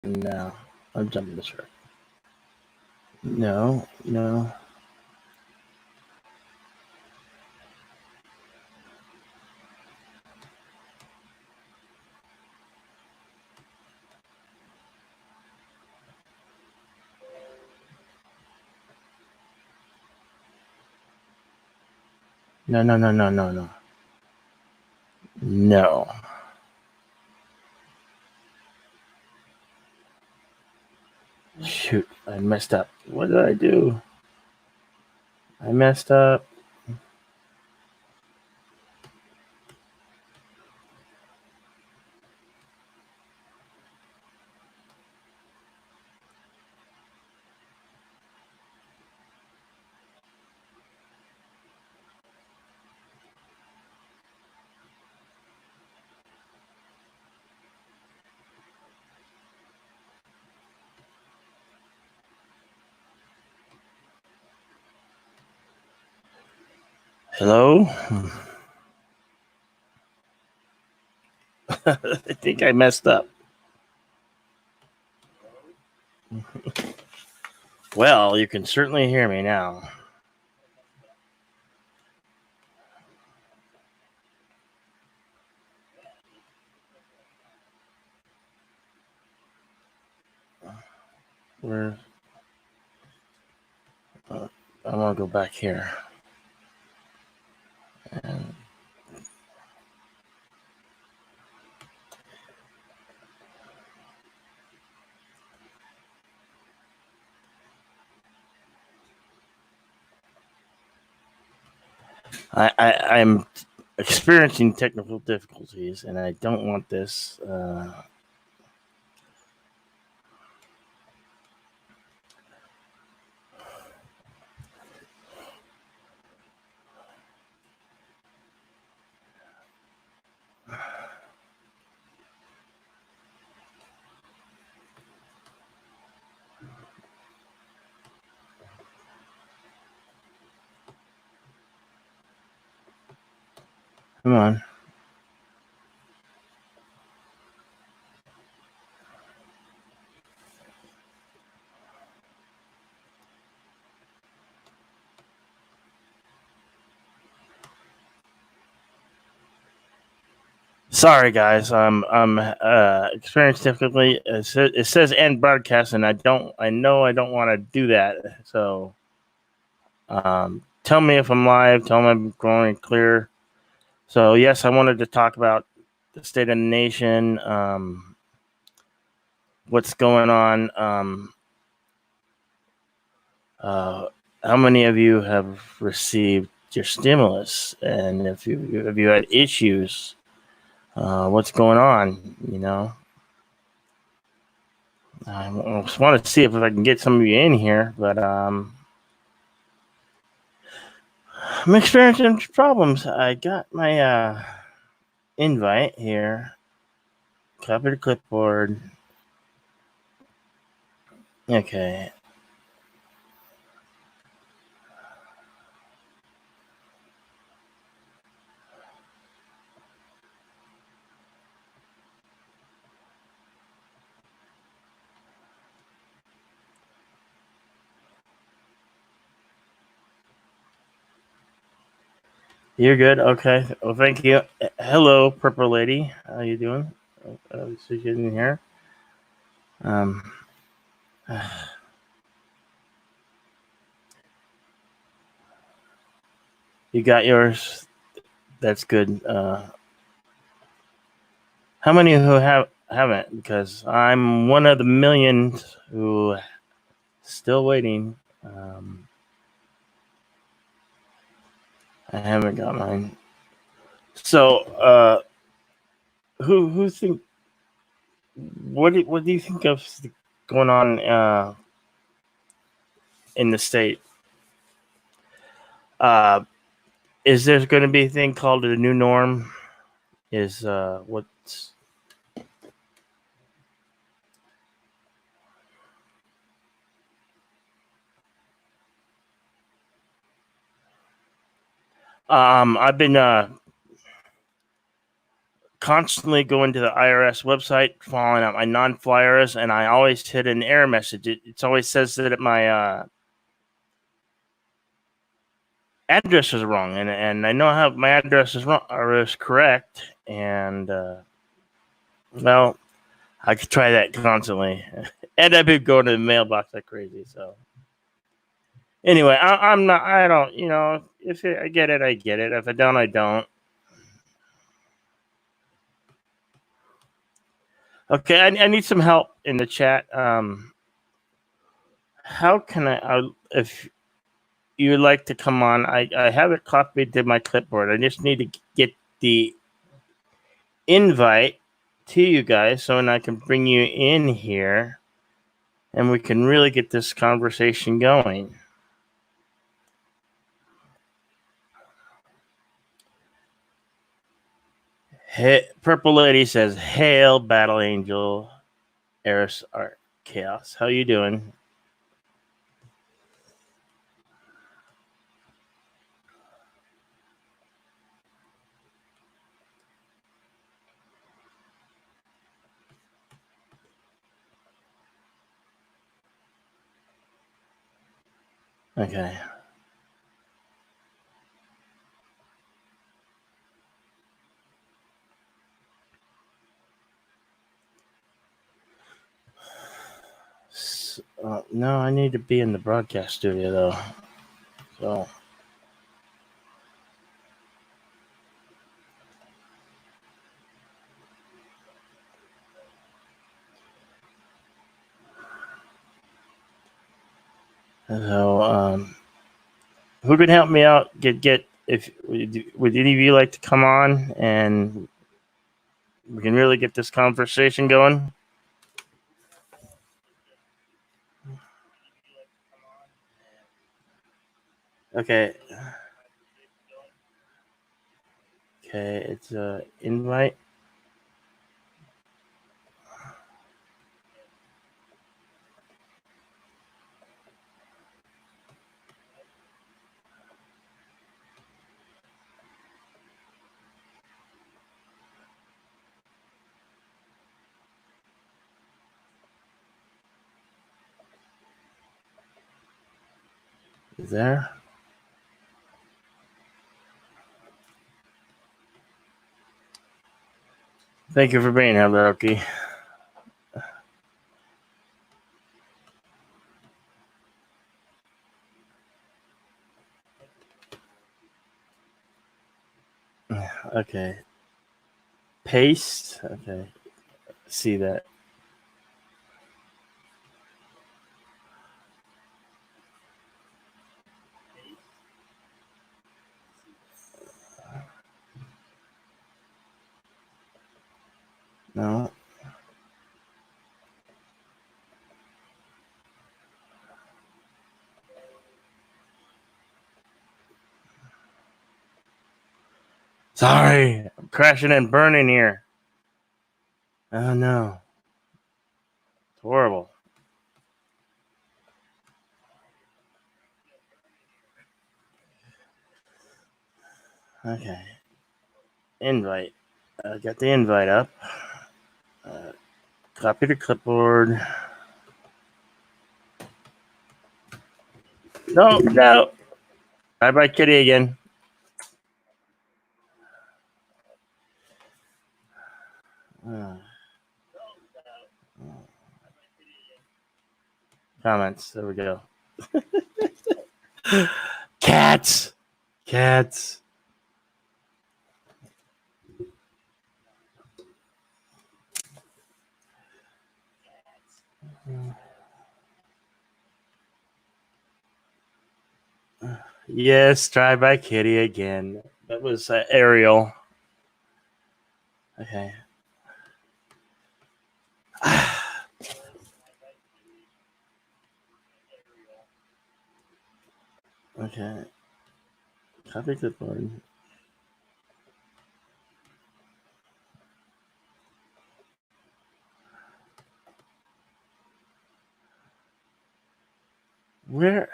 No, I'm jumping the shark. No. No. No. Shoot, I messed up. What did I do? I messed up. Hello? I think I messed up. Well, you can certainly hear me now. Where? I'm gonna go back here. And I'm experiencing technical difficulties, and I don't want this. Come on. Sorry, guys. I'm experiencing difficulty. It says end broadcast, and I know I don't want to do that. So, tell me if I'm live. Tell me I'm going clear. So, yes, I wanted to talk about the state of the nation. What's going on? How many of you have received your stimulus, and if you have you had issues? What's going on? You know, I just want to see if I can get some of you in here, but I'm experiencing problems. I got my invite here. Copy the clipboard. Okay. You're good. Okay. Well, thank you. Hello, Purple Lady. How you doing? So you in here. You got yours. That's good. How many who haven't? Because I'm one of the millions who still waiting. I haven't got mine. So, who think? What do you think of going on in the state? Is there going to be a thing called the new norm? Is what's I've been constantly going to the IRS website, following up my non-flyers, and I always hit an error message. It always says that my address is wrong, and I know how my address is wrong or is correct, and well, I could try that constantly, and I've been going to the mailbox like crazy. So anyway, I'm not. I don't. You know, if I get it, I get it. If I don't, I don't. Okay, I need some help in the chat. How can if you would like to come on, I have it copied to my clipboard. I just need to get the invite to you guys so I can bring you in here and we can really get this conversation going. Hey, Purple Lady says, "Hail, Battle Angel, Eris Art Chaos. How you doing?" Okay. No, I need to be in the broadcast studio though. So. So, who can help me out? Get if would any of you like to come on and we can really get this conversation going? Okay. Okay, it's a invite. Is there? Thank you for being here, Loki. Okay. Paste. Okay. See that. No. Sorry. I'm crashing and burning here. Oh no. It's horrible. Okay. Invite. Got the invite up. Copy the clipboard. No, no. Bye bye, kitty again. Comments. There we go. Cats. Cats. Yes, try by kitty again. That was Ariel. Okay. Okay. Copy clipboard. Where?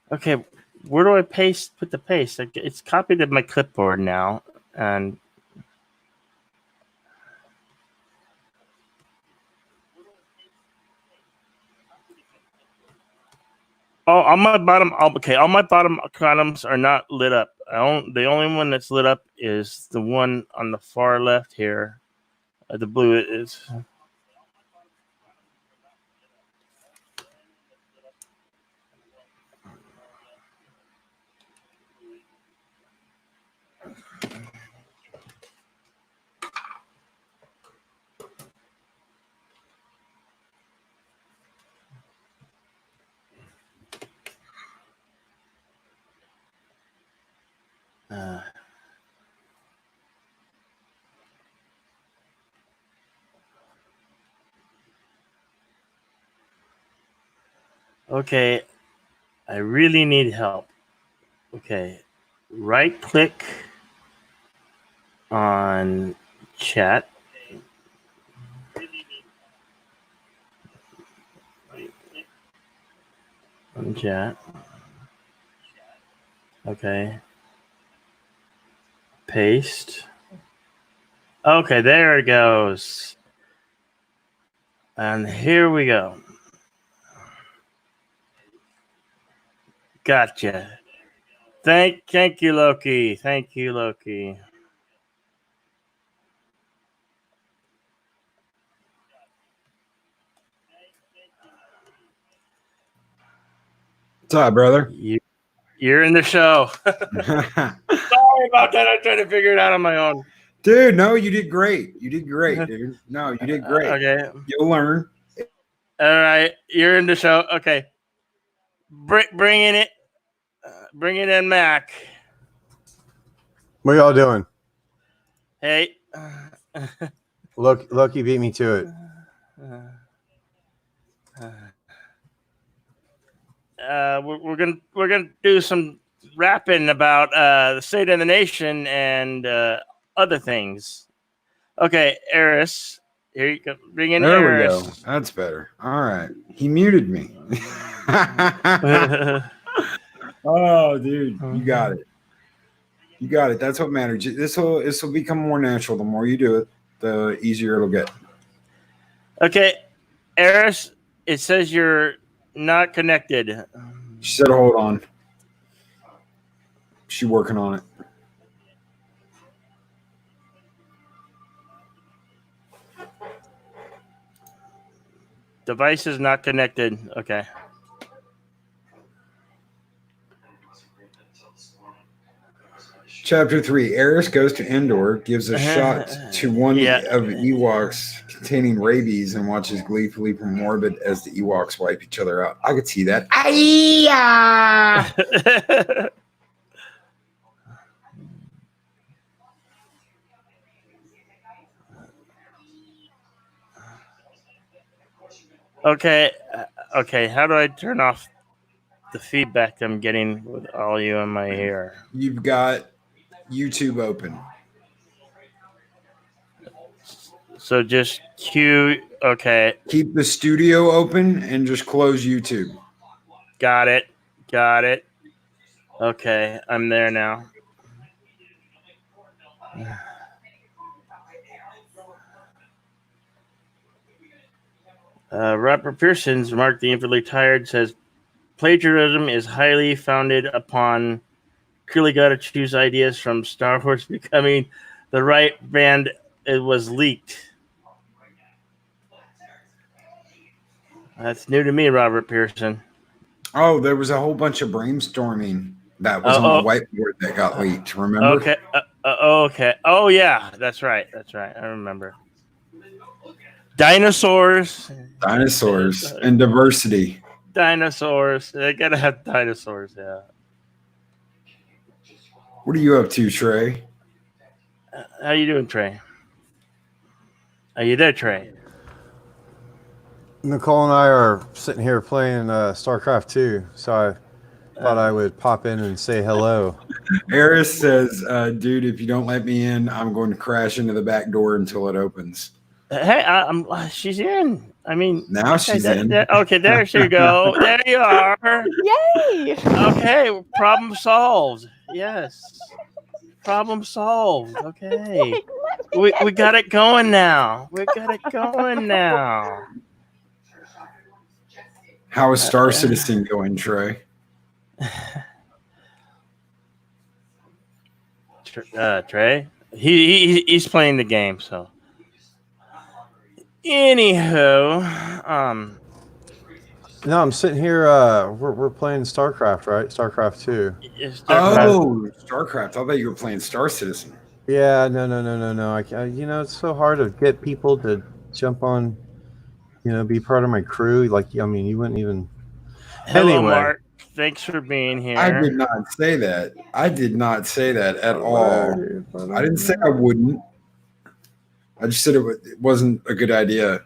Okay. Where do I put the paste? It's copied to my clipboard now, and on my bottom. Okay, all my bottom columns are not lit up. The only one that's lit up is the one on the far left here. The blue is. Okay, I really need help. Okay, right click on chat. On chat. Okay. Paste. Okay, there it goes. And here we go. Gotcha. Thank you, Loki. Thank you, Loki. What's up, brother? You're in the show. Sorry about that. I tried to figure it out on my own. Dude, no, you did great. You did great, dude. No, you did great. Okay. You'll learn. All right. You're in the show. Okay. Bringing it. Bring it in, Mac. What y'all doing? Hey. Loki beat me to it. We're gonna do some rapping about the state of the nation and other things. Okay, Eris, here you go. Bring in There Eris. we go. That's better. All right. He muted me. Oh, dude, you got it. You got it. That's what matters. This will become more natural. The more you do it, the easier it'll get. Okay, Eris, it says you're not connected. She said, "Hold on." She's working on it. Device is not connected. Okay. Chapter 3, Eris goes to Endor, gives a shot to one Yeah. of Ewoks containing rabies, and watches gleefully from orbit as the Ewoks wipe each other out. I could see that. Okay. Okay. How do I turn off the feedback I'm getting with all you in my ear? You've got YouTube open. So just cue. Okay. Keep the studio open and just close YouTube. Got it. Okay. I'm there now. Robert Pearson's Mark the Infinitely Tired says plagiarism is highly founded upon clearly got to choose ideas from Star Wars becoming the right band. It was leaked. That's new to me, Robert Pearson. Oh, there was a whole bunch of brainstorming that was on the whiteboard that got leaked. Remember? Okay. Okay. Oh, yeah. That's right. I remember. Dinosaurs And diversity. Dinosaurs. They gotta have dinosaurs. Yeah. What are you up to, Trey? How you doing, Trey? Are you there, Trey? Nicole and I are sitting here playing StarCraft 2, so I thought I would pop in and say hello. Eris says, dude, if you don't let me in, I'm going to crash into the back door until it opens. Hey, she's in. I mean, Now okay, she's in. okay, there you go. There you are. Yay! Okay, problem solved. Yes, problem solved. Okay, we got it going now. We got it going now. How is Star Citizen going, Trey? Trey, he's playing the game. So, anywho, No, I'm sitting here. We're playing StarCraft, right? StarCraft 2. Oh, StarCraft. I thought you were playing Star Citizen. Yeah, no. It's so hard to get people to jump on, be part of my crew. Like, I mean, you wouldn't even. Hello, Anyway. Mark. Thanks for being here. I did not say that. I did not say that at all. I didn't say I wouldn't. I just said it wasn't a good idea,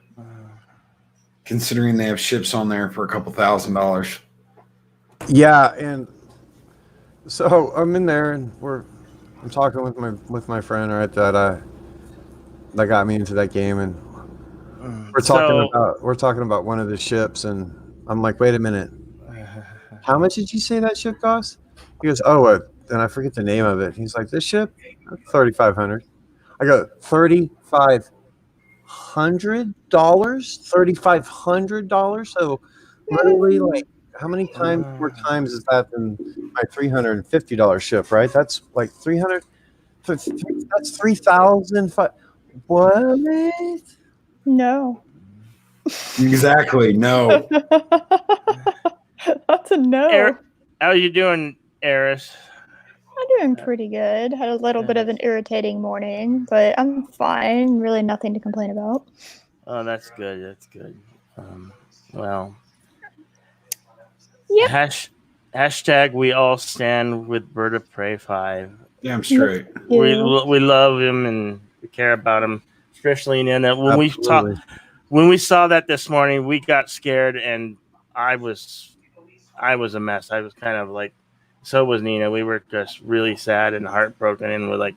considering they have ships on there for a couple $1,000. Yeah, and so I'm in there, and I'm talking with my friend, right? That got me into that game, and we're talking about one of the ships, and I'm like, wait a minute, how much did you say that ship cost? He goes, and I forget the name of it. He's like, this ship, $3,500. I go, $3,500, $3,500. So literally, like, how many more times is that than my $350 ship? Right? That's like 300. That's 3,000. What? No. Exactly. No. That's a no. How you doing, Eris? I'm doing pretty good. Had a little bit of an irritating morning, but I'm fine. Really nothing to complain about. Oh, that's good. That's good. Well, Yep. Hashtag we all stand with Bird of Prey 5. Damn straight. We love him and we care about him, especially in that when we saw that this morning, we got scared and I was a mess. I was kind of like, so was Nina. We were just really sad and heartbroken, and we're like,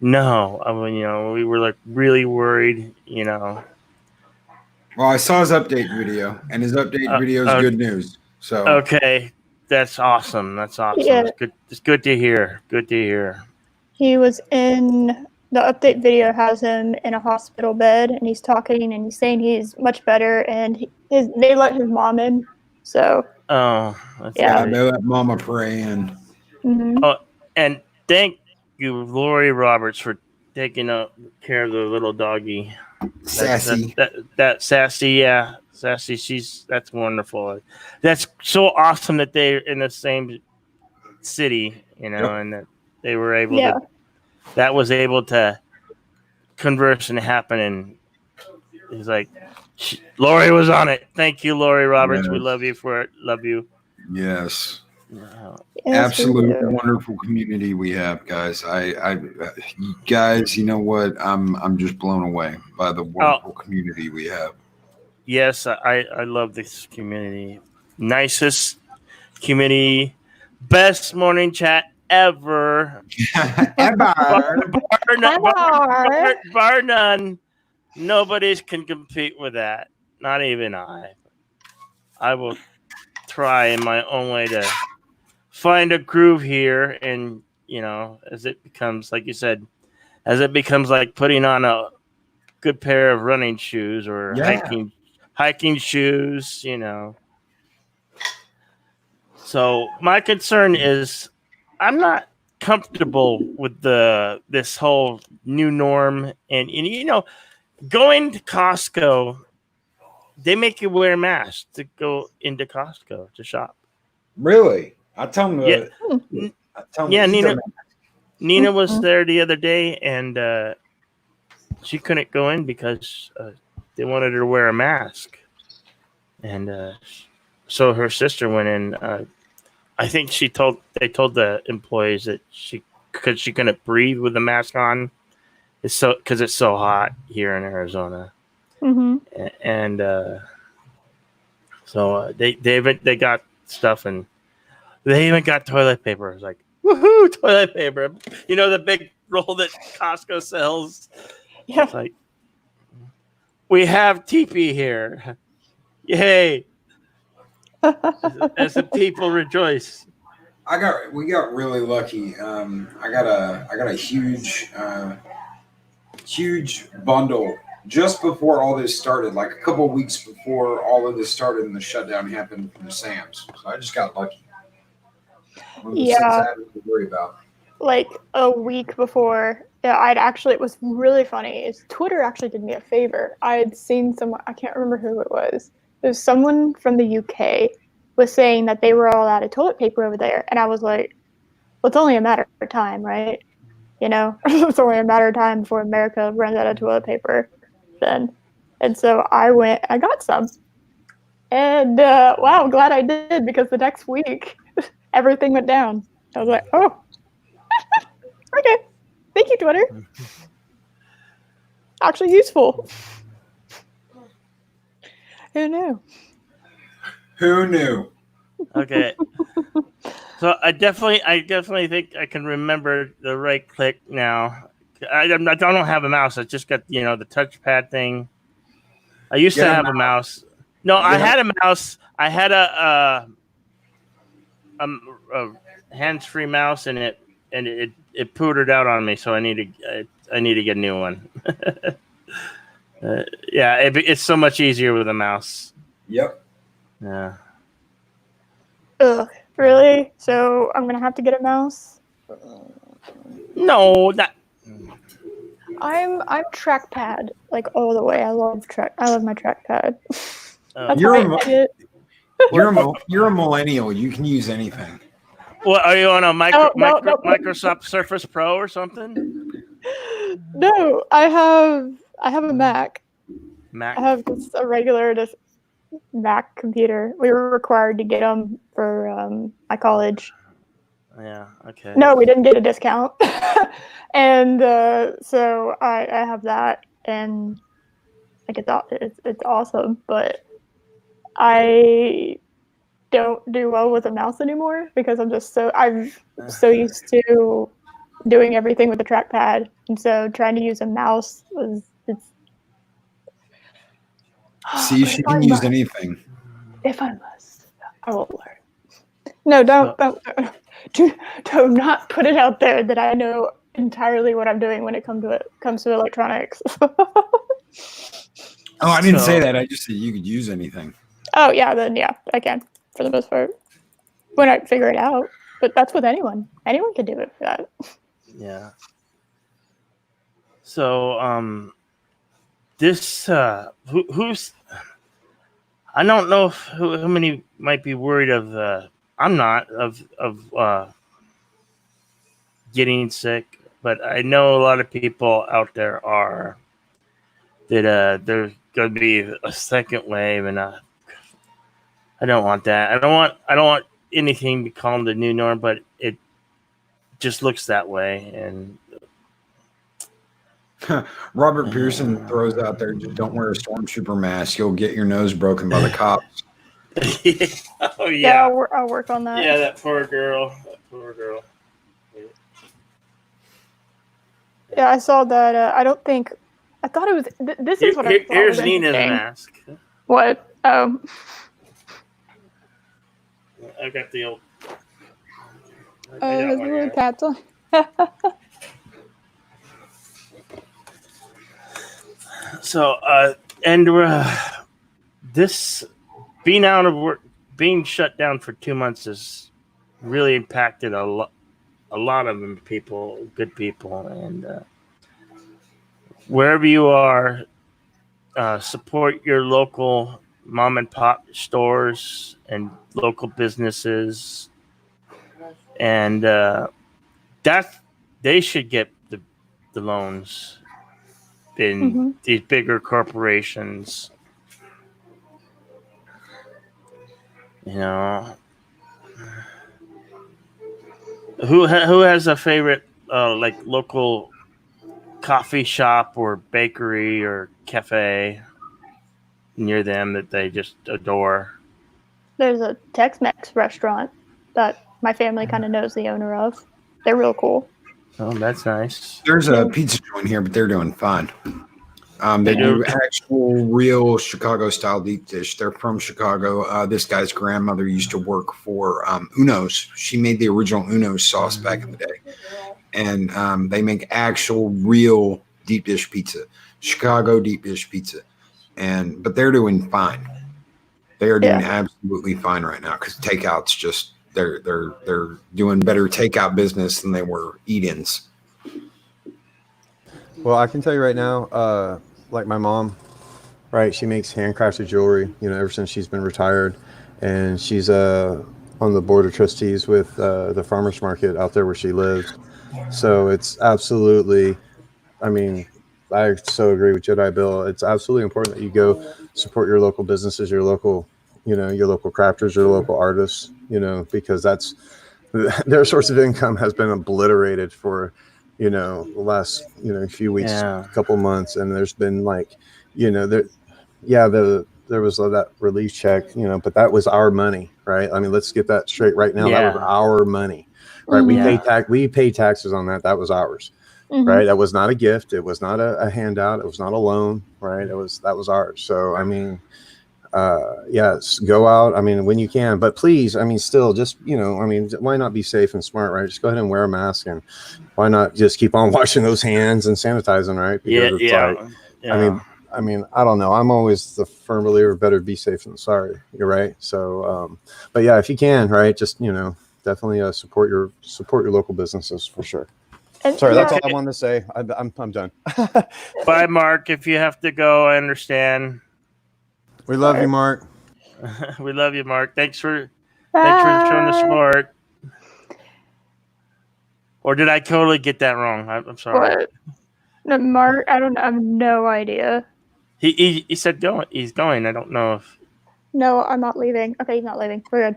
no. I mean, we were like really worried. Well, I saw his update video, and his update video is good news. So okay, that's awesome. That's awesome. Yeah. It's good to hear. Good to hear. He was in the update video, has him in a hospital bed, and he's talking and he's saying he's much better, and they let his mom in. So that's Yeah. I know that mama praying. mhm. Oh, and thank you, Lori Roberts, for taking care of the little doggy. Sassy. That Sassy, yeah. Sassy, that's wonderful. That's so awesome that they're in the same city, and that they were able Yeah. that was able to converse and happen. And he's like, Lori was on it. Thank you, Lori Roberts. Yes. We love you for it. Love you. Yes. Yes, Absolute we do. wonderful community we have, guys. Guys, you know what? I'm just blown away by the wonderful community we have. Yes, I love this community. Nicest community. Best morning chat ever. Bar none. Nobody can compete with that. Not even I. I will try in my own way to find a groove here, and as it becomes, like you said, as it becomes like putting on a good pair of running shoes or hiking shoes, So my concern is I'm not comfortable with this whole new norm, and going to Costco, they make you wear a mask to go into Costco to shop. Really? I tell them. Yeah, Nina was there the other day, and she couldn't go in because they wanted her to wear a mask, and so her sister went in. I think they told the employees that she couldn't breathe with the mask on. Because it's so hot here in Arizona, and so they got stuff, and they even got toilet paper. It's like, woohoo, toilet paper! The big roll that Costco sells. Yeah. It's like, We have TP here. Yay! As the people rejoice. We got really lucky. I got a huge bundle just before all this started, like a couple of weeks before all of this started and the shutdown happened from Sam's. So I just got lucky. One of those things I had to worry about. Like a week before, it was really funny. Twitter actually did me a favor. I had seen someone, I can't remember who it was. It was someone from the UK was saying that they were all out of toilet paper over there. And I was like, well, it's only a matter of time, right? You know, it's only a matter of time before America runs out of toilet paper then. And so I went, I got some. And wow, I'm glad I did, because the next week, everything went down. I was like, oh, okay. Thank you, Twitter. Actually useful. Who knew? Who knew? Okay. So I definitely think I can remember the right click now. I don't have a mouse. I just got the touchpad thing. I used to have a mouse. No, I had a mouse. I had a hands-free mouse, and it pootered out on me. So I need to get a new one. It's so much easier with a mouse. Yep. Yeah. Ugh, really? So I'm gonna have to get a mouse? No, that. I'm trackpad like all the way. I love my trackpad. That's You're why I get it. you're a millennial. You can use anything. What are you on a No. Microsoft Surface Pro or something? No, I have a Mac. Mac. I have just a regular Mac computer. We were required to get them for my college. Yeah. Okay. No, we didn't get a discount. And so I have that, and like it's awesome, but I don't do well with a mouse anymore because I'm so used to doing everything with the trackpad, and so trying to use a mouse See, she can use anything. If I must, I will learn. No, don't do not put it out there that I know entirely what I'm doing when it comes to electronics. Oh, I didn't say that. I just said you could use anything. Oh yeah, then yeah, I can for the most part when I figure it out. But that's with anyone. Anyone can do it for that. Yeah. So this who's I don't know how many might be worried of I'm not of getting sick, but I know a lot of people out there are that there's going to be a second wave, and I don't want that. I don't want anything to become the new norm, but it just looks that way. And Robert Pearson throws out there, just don't wear a stormtrooper mask. You'll get your nose broken by the cops. Oh Yeah, I'll work on that. Yeah, that poor girl. Yeah, I saw that. I thought it was. This is what I thought. Here's was Nina's interesting. mask. What? I got the old. There's little cats on. So, this being out of work, being shut down for 2 months has really impacted a lot of them good people, and wherever you are, support your local mom and pop stores and local businesses, and that they should get the loans in these bigger corporations. You know, who has a favorite like local coffee shop or bakery or cafe near them that they just adore? There's a Tex-Mex restaurant that my family kind of knows the owner of. They're real cool. Oh, that's nice. There's a pizza joint here, but they're doing fine. They do actual, real Chicago-style deep dish. They're from Chicago. This guy's grandmother used to work for Uno's. She made the original Uno's sauce back in the day. And they make actual, real deep dish pizza. Chicago deep dish pizza. But they're doing fine. They are doing absolutely fine right now because takeout's just they're doing better takeout business than they were eat-ins. Well, I can tell you right now, like my mom, right? She makes handcrafted jewelry, ever since she's been retired, and she's on the board of trustees with the farmers market out there where she lives. So it's absolutely, I mean, I so agree with Jedi Bill. It's absolutely important that you go support your local businesses, your local, your local crafters, your local artists, because that's their source of income has been obliterated for, the last, few weeks, couple months. And there's been like, there was that relief check, but that was our money, right? I mean, let's get that straight right now. That was our money, right? We pay taxes on that. That was ours. Right. That was not a gift. It was not a handout. It was not a loan. Right. That was ours. So, I mean, yes, go out. I mean, when you can, but please, I mean, still just, why not be safe and smart, right? Just go ahead and wear a mask, and why not just keep on washing those hands and sanitizing, right? Because I mean, I don't know. I'm always the firm believer, better be safe than sorry. You're right. So, but yeah, if you can, right, just, definitely support your local businesses for sure. And sorry, that's all I wanted to say. I'm done. Bye, Mark. If you have to go, I understand. We love you, Mark. We love you, Mark. Thanks for showing the support. Or did I totally get that wrong? I'm sorry. What? No, Mark, I don't know. I have no idea. He said going. He's going. I don't know if. No, I'm not leaving. Okay, he's not leaving. We're good.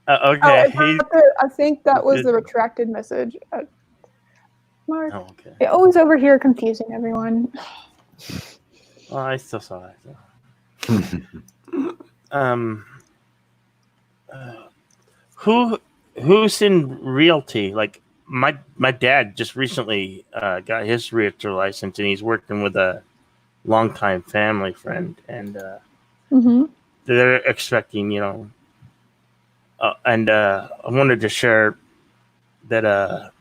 Okay. I think that was the retracted message. Mark, Oh, okay. you're always over here confusing everyone. Well, I still saw it. Who's in realty? Like my dad just recently got his realtor license, and he's working with a longtime family friend, and they're expecting, and I wanted to share that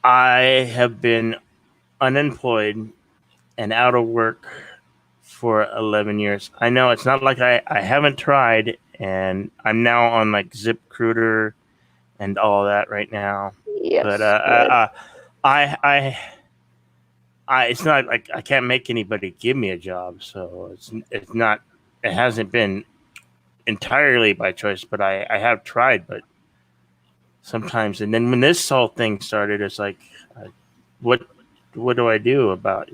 I have been unemployed and out of work for 11 years. I know it's not like I haven't tried, and I'm now on like ZipRecruiter and all that right now. Yes. But I it's not like I can't make anybody give me a job, so it hasn't been entirely by choice, but I have tried, but sometimes. And then when this whole thing started, it's like, what do I do about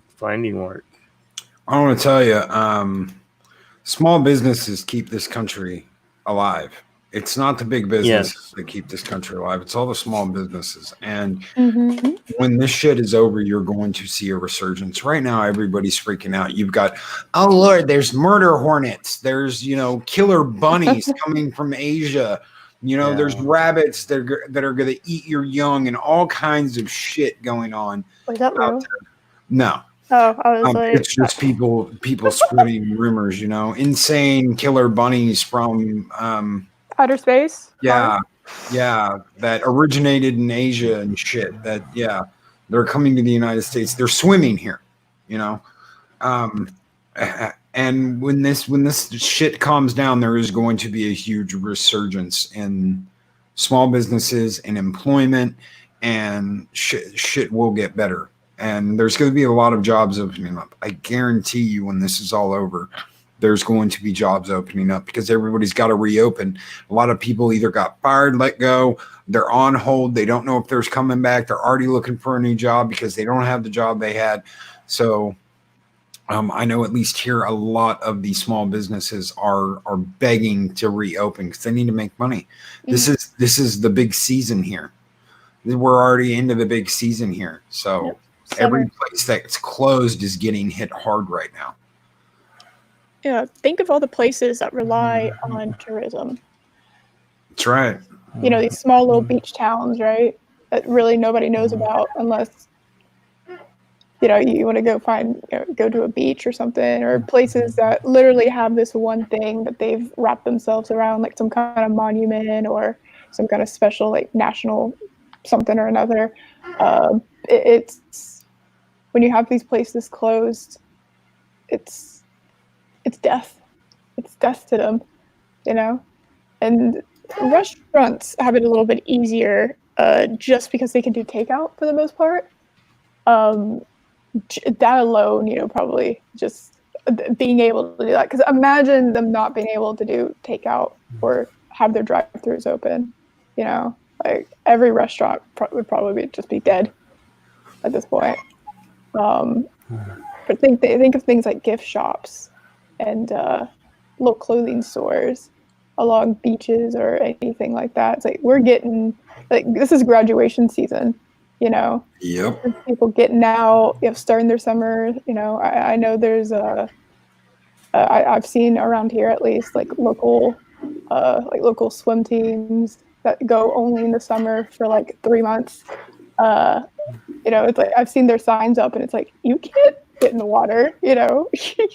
finding work? I want to tell you, small businesses keep this country alive. It's not the big businesses that keep this country alive. It's all the small businesses. And when this shit is over, you're going to see a resurgence. Right now, everybody's freaking out. You've got, oh Lord, there's murder hornets. There's, killer bunnies coming from Asia. There's rabbits that are going to eat your young, and all kinds of shit going on. Was that real? No. Oh, I was like, it's just people spreading rumors. Insane killer bunnies from outer space. Yeah, that originated in Asia and shit. They're coming to the United States. They're swimming here. And when this shit calms down, there is going to be a huge resurgence in small businesses and employment, and shit will get better. And there's going to be a lot of jobs opening up. I guarantee you, when this is all over, there's going to be jobs opening up because everybody's got to reopen. A lot of people either got fired, let go, they're on hold. They don't know if they're coming back. They're already looking for a new job because they don't have the job they had. So I know at least here a lot of these small businesses are begging to reopen because they need to make money. This is the big season here. We're already into the big season here. So every place that's closed is getting hit hard right now. Yeah, think of all the places that rely on tourism. That's right. These small little beach towns, right? That really nobody knows about unless you want to go to a beach or something, or places that literally have this one thing that they've wrapped themselves around, like some kind of monument or some kind of special like national something or another. It's when you have these places closed, it's death. It's death to them, And restaurants have it a little bit easier, just because they can do takeout for the most part. That alone, probably just being able to do that. Because imagine them not being able to do takeout or have their drive-thrus open. Like every restaurant would probably just be dead at this point. But think of things like gift shops and little clothing stores along beaches or anything like that. It's like we're getting this is graduation season. Yep. People getting out, starting their summer. I know there's I've seen around here at least local swim teams that go only in the summer for 3 months. It's like I've seen their signs up, and it's like you can't get in the water. You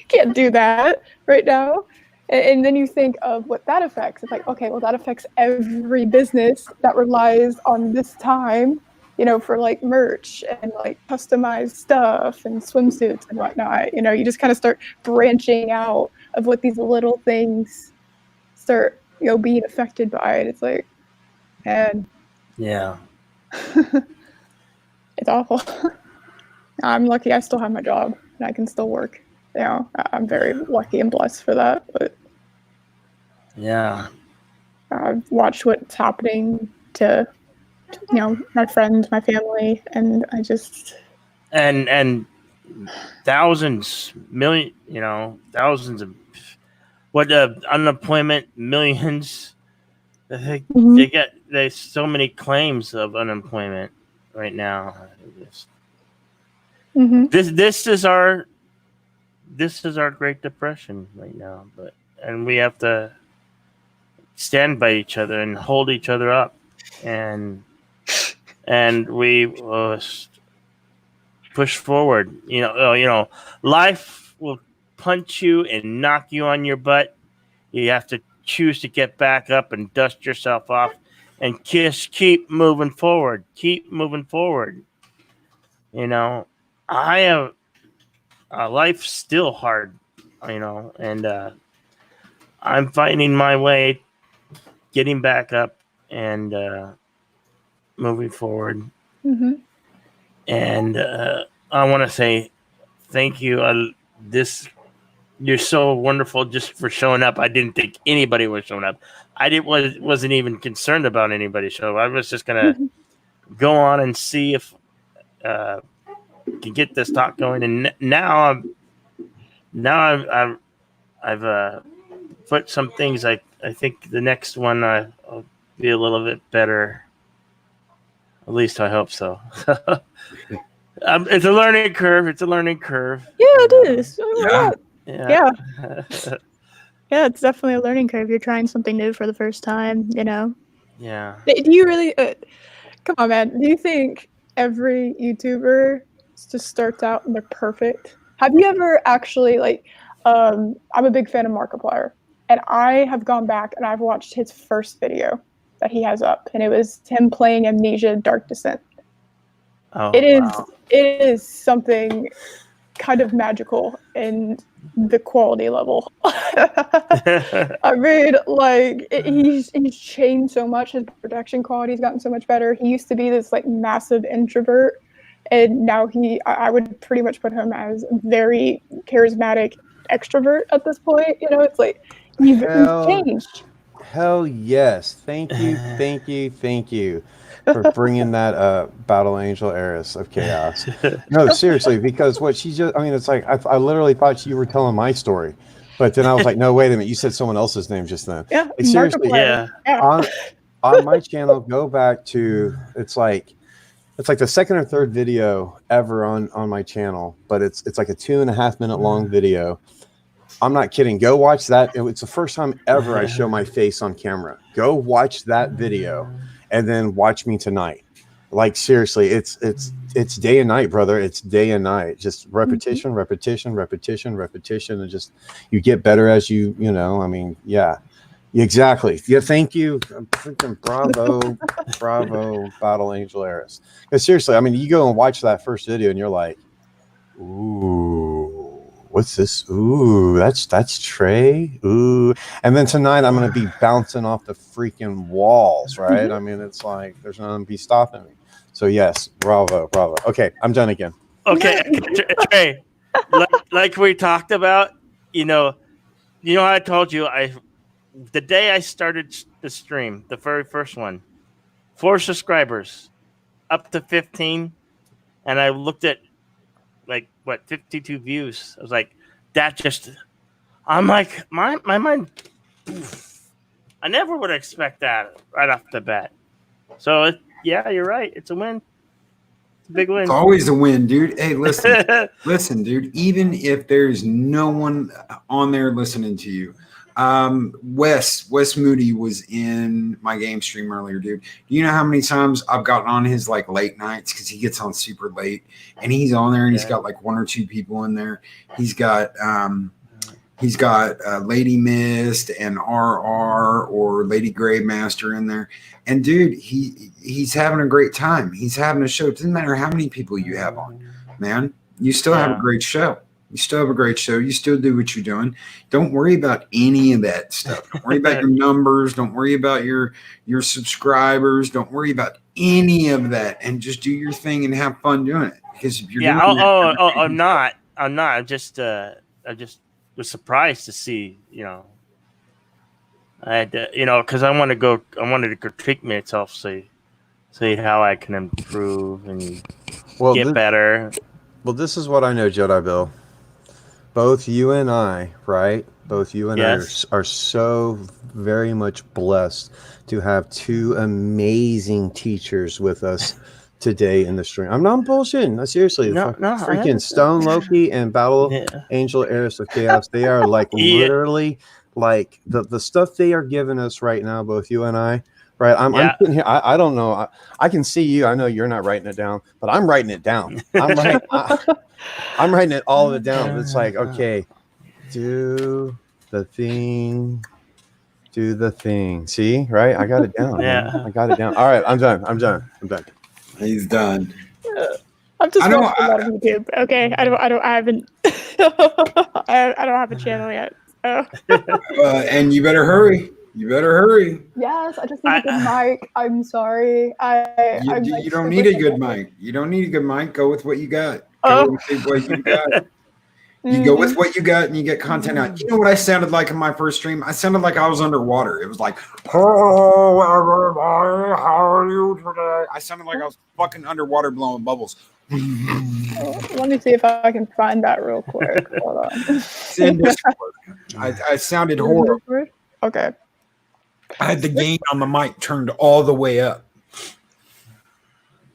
can't do that right now. And then you think of what that affects. It's like, okay, well, that affects every business that relies on this time, for merch and customized stuff and swimsuits and whatnot. You just kind of start branching out of what these little things start, being affected by it. It's like, man. Yeah. It's awful. I'm lucky I still have my job and I can still work. I'm very lucky and blessed for that. But yeah, I've watched what's happening to my friends, my family, and I just and thousands, thousands of unemployment, millions. There's so many claims of unemployment right now. This is our Great Depression right now, and we have to stand by each other and hold each other up, and we push forward. Life will punch you and knock you on your butt. You have to choose to get back up and dust yourself off and keep moving forward. Keep moving forward. I have life's still hard, and I'm fighting my way, getting back up and moving forward. And I want to say thank you. You're so wonderful just for showing up. I didn't think anybody was showing up. Wasn't even concerned about anybody showing up. I was just gonna go on and see if can get this talk going. And now I've put some things. I think the next one I'll be a little bit better. At least I hope so. It's a learning curve. Yeah, it is. Yeah. Yeah. Yeah, it's definitely a learning curve. You're trying something new for the first time, Yeah. Do you really come on, man, do you think every YouTuber just starts out and they're perfect? Have you ever actually I'm a big fan of Markiplier, and I have gone back and I've watched his first video that he has up, and it was him playing Amnesia Dark Descent. Oh, it wow. is something kind of magical in the quality level. I mean, he's changed so much. His production quality's gotten so much better. He used to be this massive introvert, and now I would pretty much put him as very charismatic extrovert at this point. It's like he's changed. Hell yes. Thank you for bringing that Battle Angel Heiress of Chaos. No, seriously, because what she just, it's like, I literally thought you were telling my story, but then I was like, no, wait a minute, you said someone else's name just then. Yeah, seriously, yeah. On my channel, go back to, it's like the second or third video ever on my channel, but it's like a 2.5 minute long video. I'm not kidding. Go watch that. It's the first time ever I show my face on camera. Go watch that video and then watch me tonight. Like seriously, it's day and night, brother. It's day and night. Just repetition, repetition, repetition, repetition, and just you get better as you know. I mean, yeah, exactly. Yeah, thank you. Freaking bravo, bravo, Battle Angel Eris. Because seriously, I mean, you go and watch that first video, and you're like, ooh, what's this? Ooh, that's Trey. Ooh, and then tonight I'm gonna be bouncing off the freaking walls, right? I mean, it's like there's nothing to be stopping me. So yes, bravo, bravo. Okay, I'm done again. Okay, Trey, like we talked about, you know how I told you the day I started the stream, the very first one, 4 subscribers, up to 15, and I looked at 52 views. I was like, I'm like, my mind. I never would expect that right off the bat. So yeah, you're right. It's a win. It's a big win. It's always a win, dude. Hey, listen, listen, dude. Even if there's no one on there listening to you, Wes Moody was in my game stream earlier, dude. Do you know how many times I've gotten on his like late nights because he gets on super late and he's on there and he's got like 1 or 2 people in there. He's got Lady Mist and RR or Lady Gravemaster in there. And dude, he's having a great time. He's having a show. It doesn't matter how many people you have on, man. You still have a great show. You still have a great show. You still do what you're doing. Don't worry about any of that stuff. Don't worry about your numbers. Don't worry about your subscribers. Don't worry about any of that. And just do your thing and have fun doing it. Because if you're doing I'm not. I just was surprised to see, I had to, because I wanted to critique myself, see how I can improve and get better. Well, this is what I know, Jedi Bill. Both you and I, right? Both you and I are so very much blessed to have 2 amazing teachers with us today in the stream. I'm not bullshitting. No, seriously. Freaking Stone Loki and Battle Angel Eris of Chaos. They are like literally like the stuff they are giving us right now, both you and I. Right. I'm sitting here. I don't know. I can see you. I know you're not writing it down, but I'm writing it down. I'm writing it all of it down. It's like, okay, do the thing. See, right? I got it down. Yeah. I got it down. All right. I'm done. He's done. I'm just watching a lot of YouTube. Okay, I haven't. I don't have a channel yet. So. And you better hurry. Yes, I just need a good mic. I'm sorry. You don't need a good mic. You don't need a good mic. Go with what you got. Go with what you got. You go with what you got and you get content out. You know what I sounded like in my first stream? I sounded like I was underwater. It was like, "Oh, everybody, how are you today?" I sounded like I was fucking underwater blowing bubbles. Let me see if I can find that real quick. Hold on. It's in Discord. I sounded horrible. Okay. I had the gain on the mic turned all the way up.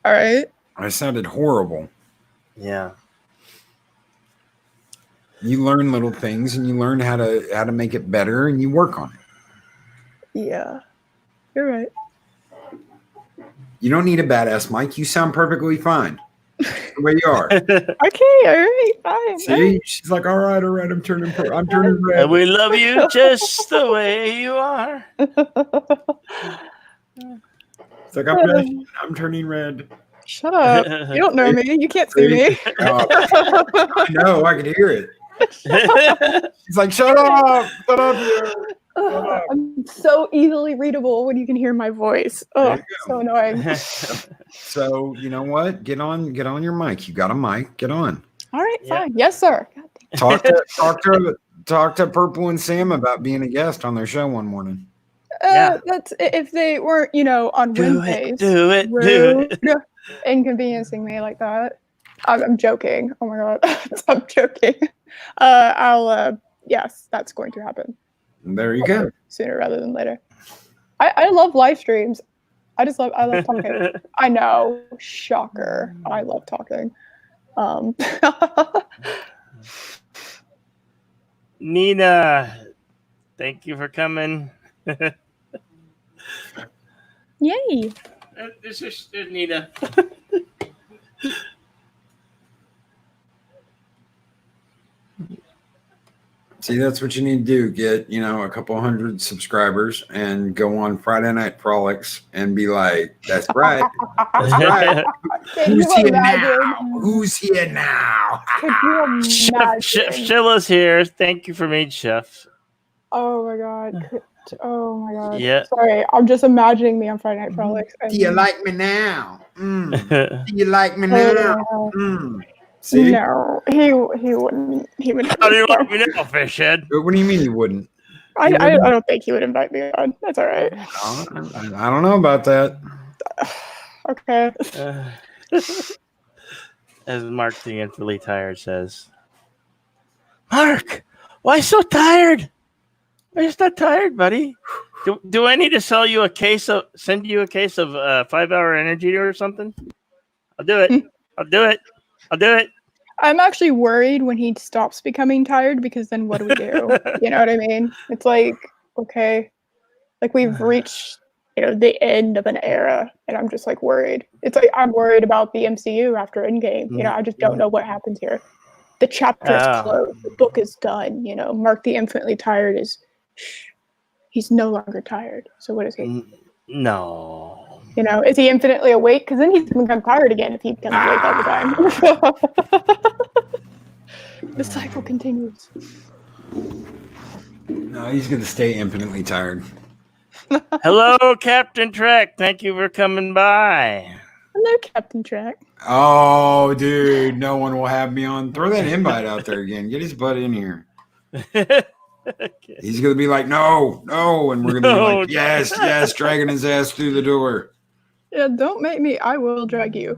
All right. I sounded horrible. Yeah. You learn little things and you learn how to make it better and you work on it. Yeah. You're right. You don't need a badass mic. You sound perfectly fine. The way you are. Okay, all right, fine. See? She's like, all right, I'm turning red. And we love you just the way you are. It's like, I'm turning red. Shut up. You don't know me. You can't see me. I know, I can hear it. She's like, shut up. Shut up here. I'm so easily readable when you can hear my voice. Oh, so annoying. So you know what? Get on your mic. You got a mic. Get on. All right, fine. Yes, sir. Talk to Purple and Sam about being a guest on their show one morning. That's if they weren't, on Wednesdays. Do it. Inconveniencing me like that. I'm joking. Oh my god, I'm joking. Yes, that's going to happen. There you go. Sooner rather than later. I love live streams. I love talking. I know. Shocker. I love talking. Nina, thank you for coming. Yay. This is Nita. See, that's what you need to do. Get, a couple hundred subscribers and go on Friday Night Frolics and be like, that's right. That's right. Can Who's you here now? imagine? Who's here now? Could you Chef imagine? Shilla's here. Thank you for me, Chef. Oh my god. Oh my god. Yeah. Sorry, I'm just imagining me on Friday Night Frolics. Do you like me now? Do you like me now? No, See? no, he wouldn't. He would. How do you like me now, Fishhead? What do you mean you wouldn't? I don't think he would invite me on. That's all right. I don't know about that. Okay. As Mark the Infinitely Tired says, Mark, why so tired? Why you not tired, buddy? Do I need to send you a case of 5-hour energy or something? I'll do it. I'll do it. I'm actually worried when he stops becoming tired because then what do we do? You know what I mean? It's like, okay, like we've reached, the end of an era, and I'm just like worried. It's like I'm worried about the MCU after Endgame. I just don't know what happens here. The chapter is closed. The book is done. Mark the Infinitely Tired he's no longer tired. So what is he? No. Is he infinitely awake? Because then he's going to become tired again if he becomes awake all the time. The cycle continues. No, he's going to stay infinitely tired. Hello, Captain Trek. Thank you for coming by. Hello, Captain Trek. Oh, dude, no one will have me on. Throw that invite out there again. Get his butt in here. Okay. He's going to be like, no, and we're going to be like, yes, dragging his ass through the door. Yeah, don't make me. I will drag you.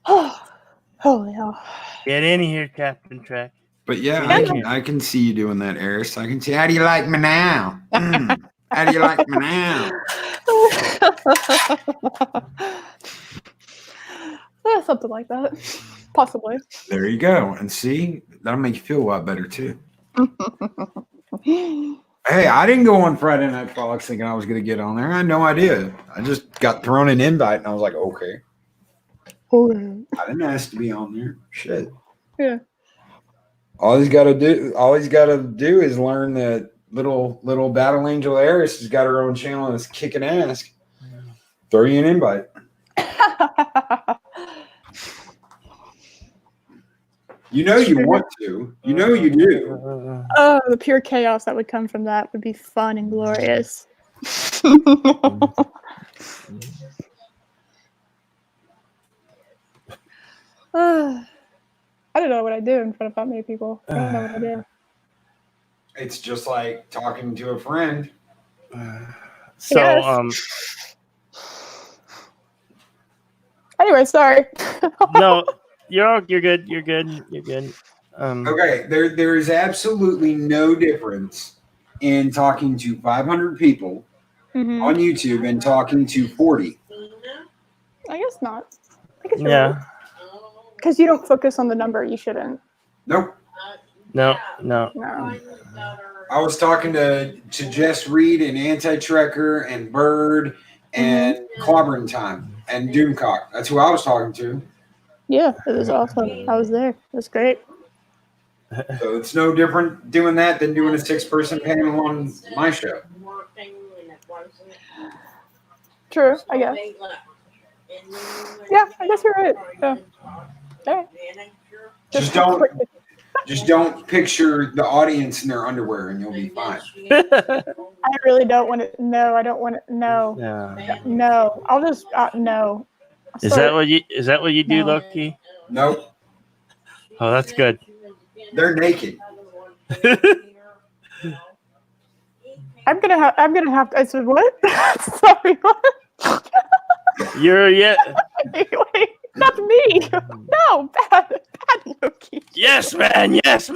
Oh, holy hell. Get in here, Captain Trek. But yeah, I can see you doing that, Eris. I can see. How do you like me now? How do you like me now? Something like that. Possibly. There you go. And see, that'll make you feel a lot better too. Hey, I didn't go on Friday Night Frolics thinking I was going to get on there. I had no idea. I just got thrown an invite and I was like, okay. I didn't ask to be on there. Shit. Yeah. All he's got to do is learn that little Battle Angel Eris has got her own channel and is kicking ass. Throw you an invite. You want to. You know you do. Oh, the pure chaos that would come from that would be fun and glorious. I don't know what I do in front of that many people. I don't know what I do. It's just like talking to a friend. So, Yes. Anyway, sorry. no, you're good. Okay, there is absolutely no difference in talking to 500 people Mhm. on YouTube and talking to 40. I guess not. I guess Yeah. Because you don't focus on the number, you shouldn't. Nope. No. No. I was talking to Jess Reed and Anti-Trekker and Bird and Clobbering Time and Doomcock. That's who I was talking to. Yeah, it was awesome. I was there. It was great. So it's no different doing that than doing a 6-person panel on my show. True, I guess. Yeah, I guess you're right. Yeah. All right. Just don't picture the audience in their underwear and you'll be fine. I really don't want to. No, I don't want to. No. Yeah. No. I'll just. No. Is that what you do, No. Loki? Nope. Oh, that's good. They're naked. I'm gonna have to. I said what? Sorry. What? You're Wait, that's me. No, bad Loki. Yes, man. Yes.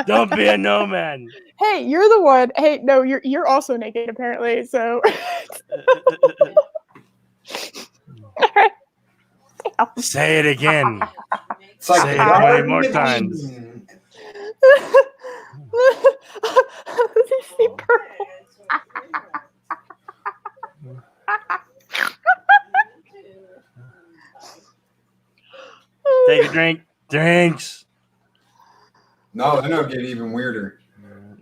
Don't be a no man. Hey, you're the one. Hey, no, you're also naked apparently. So. Say it again. It's like Say it 20 more times. Take a drink. Drinks. No, then it'll get even weirder.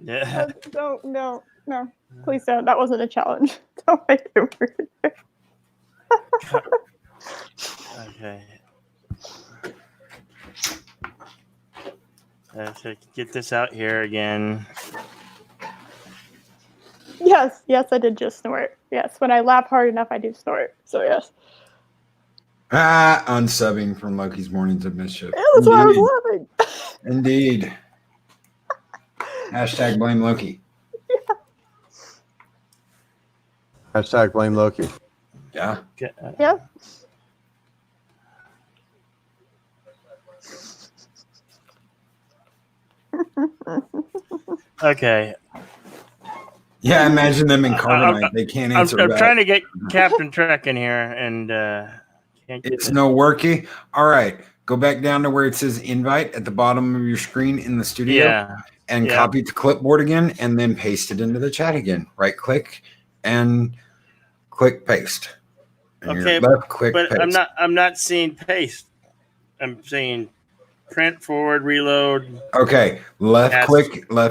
Yeah. Don't, no. Please don't. That wasn't a challenge. Don't make it weird. Okay. Let's get this out here again. Yes, I did just snort. Yes, when I laugh hard enough, I do snort. So yes. Unsubbing from Loki's Mornings of Mischief. Yeah, that's why I was laughing. Indeed. Hashtag blame Loki. Hashtag blame Loki. Yeah. Yeah. Okay. Yeah, imagine them in Carbonite. They can't answer I'm back. trying to get Captain Trek in here, and can't get It's it. no worky. All right. Go back down to where it says invite at the bottom of your screen in the studio. Yeah. And Yeah. copy it to clipboard again and then paste it into the chat again. Right click and click paste. And Okay, your left click But paste. I'm not seeing paste. I'm seeing print, forward, reload. Okay. Left Yes.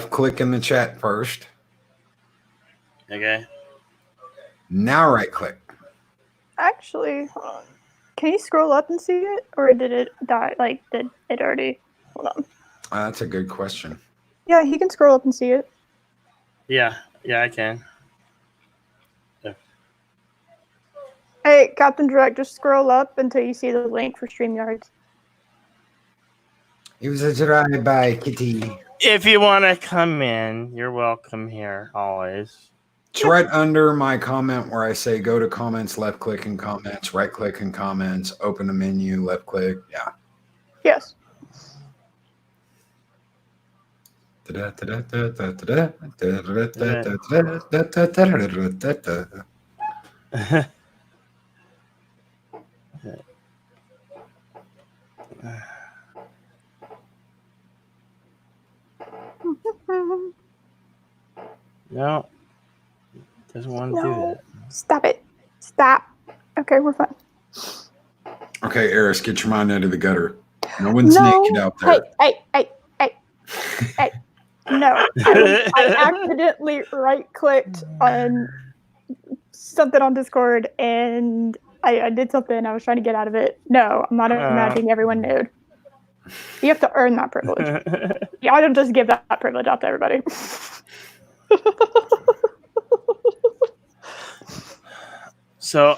click in the chat first. Okay. Now right click. Actually, hold on. Can you scroll up and see it, or did it die? Like, did it already? Hold on. That's a good question. Yeah, he can scroll up and see it. Yeah, I can. Hey, Captain Direct, just scroll up until you see the link for StreamYards. It was a drive-by, kitty. If you want to come in, you're welcome here always. It's right under my comment where I say go to comments, left click and comments, right click and comments, open a menu, left click. Yeah. Yes. No, doesn't want to do No. that. Stop it. Stop. Okay, we're fine. Okay, Eris, get your mind out of the gutter. No one's naked out there. Hey. No. I accidentally right-clicked on something on Discord, and I did something. I was trying to get out of it. No, I'm not imagining everyone nude. You have to earn that privilege. Yeah, I don't just give that privilege out to everybody. So,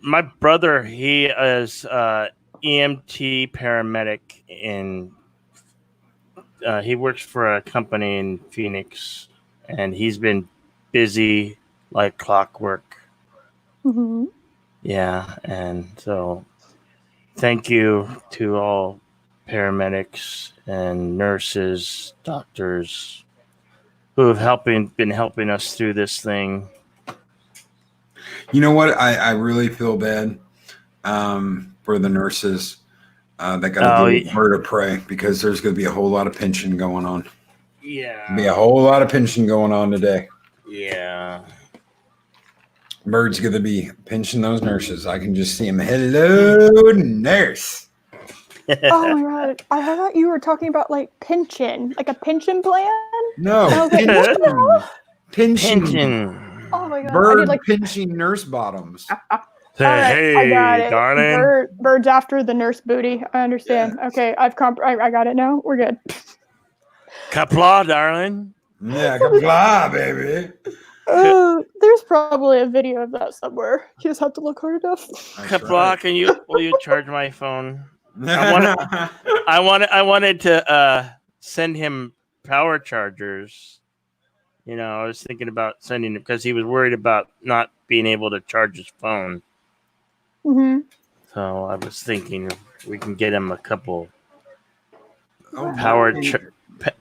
my brother, he is EMT paramedic in. He works for a company in Phoenix, and he's been busy like clockwork. Mm-hmm. Yeah, and so thank you to all paramedics and nurses, doctors who have been helping us through this thing. You know what? I really feel bad for the nurses that got to do Bird of Prey, because there's going to be a whole lot of pinching going on. Yeah. Be a whole lot of pinching going on today. Yeah. Bird's going to be pinching those nurses. I can just see him. Hello, nurse. Oh my god! I thought you were talking about like pension, like a pension plan. No, I was like, what the hell? pinching. Pinching. Oh my god! I Bird did like. pinching nurse bottoms. Say, All right, hey, I got it. darling. Birds after the nurse booty. I understand. Yeah. Okay, I got it now. We're good. Kapla, darling. Yeah, kapla, baby. There's probably a video of that somewhere. You just have to look hard enough. Kapla, will you charge my phone? I wanted to send him power chargers. You know, I was thinking about sending it because he was worried about not being able to charge his phone. Mm-hmm. So I was thinking we can get him a couple Oh,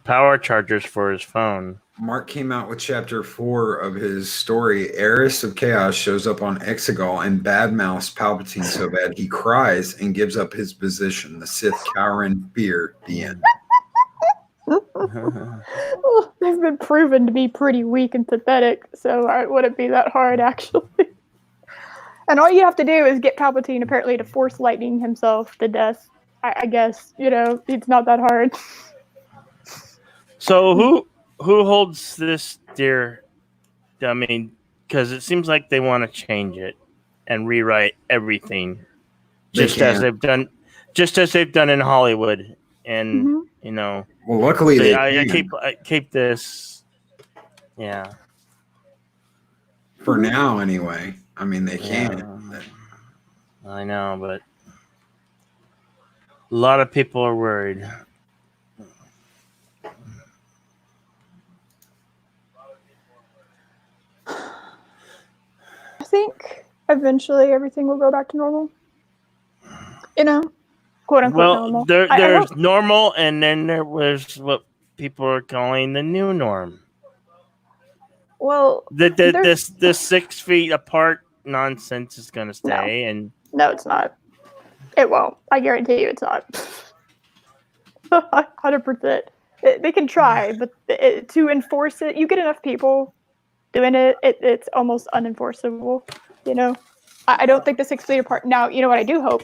power chargers for his phone. Mark came out with chapter 4 of his story. Eris of Chaos shows up on Exegol and badmouths Palpatine so bad he cries and gives up his position. The Sith cower in fear. The end. Well, they've been proven to be pretty weak and pathetic, so it wouldn't be that hard, actually. And all you have to do is get Palpatine apparently to force lightning himself to death. I guess, it's not that hard. So who holds this dear? I mean, because it seems like they want to change it and rewrite everything, They just as can. they've done in Hollywood, and Mhm. Well, luckily so they I can. keep this. Yeah. For now, anyway. I mean, they can. Yeah. I know, but a lot of people are worried. I think eventually everything will go back to normal. Quote unquote Well, normal. there's hope. normal, and then there was what people are calling the new norm. Well, This 6 feet apart nonsense is going to stay, and no, it's not. It won't. I guarantee you, it's not. 100%. They can try, but to enforce it, you get enough people doing it, it's almost unenforceable. I don't think the 6 feet apart. Now, you know what I do hope?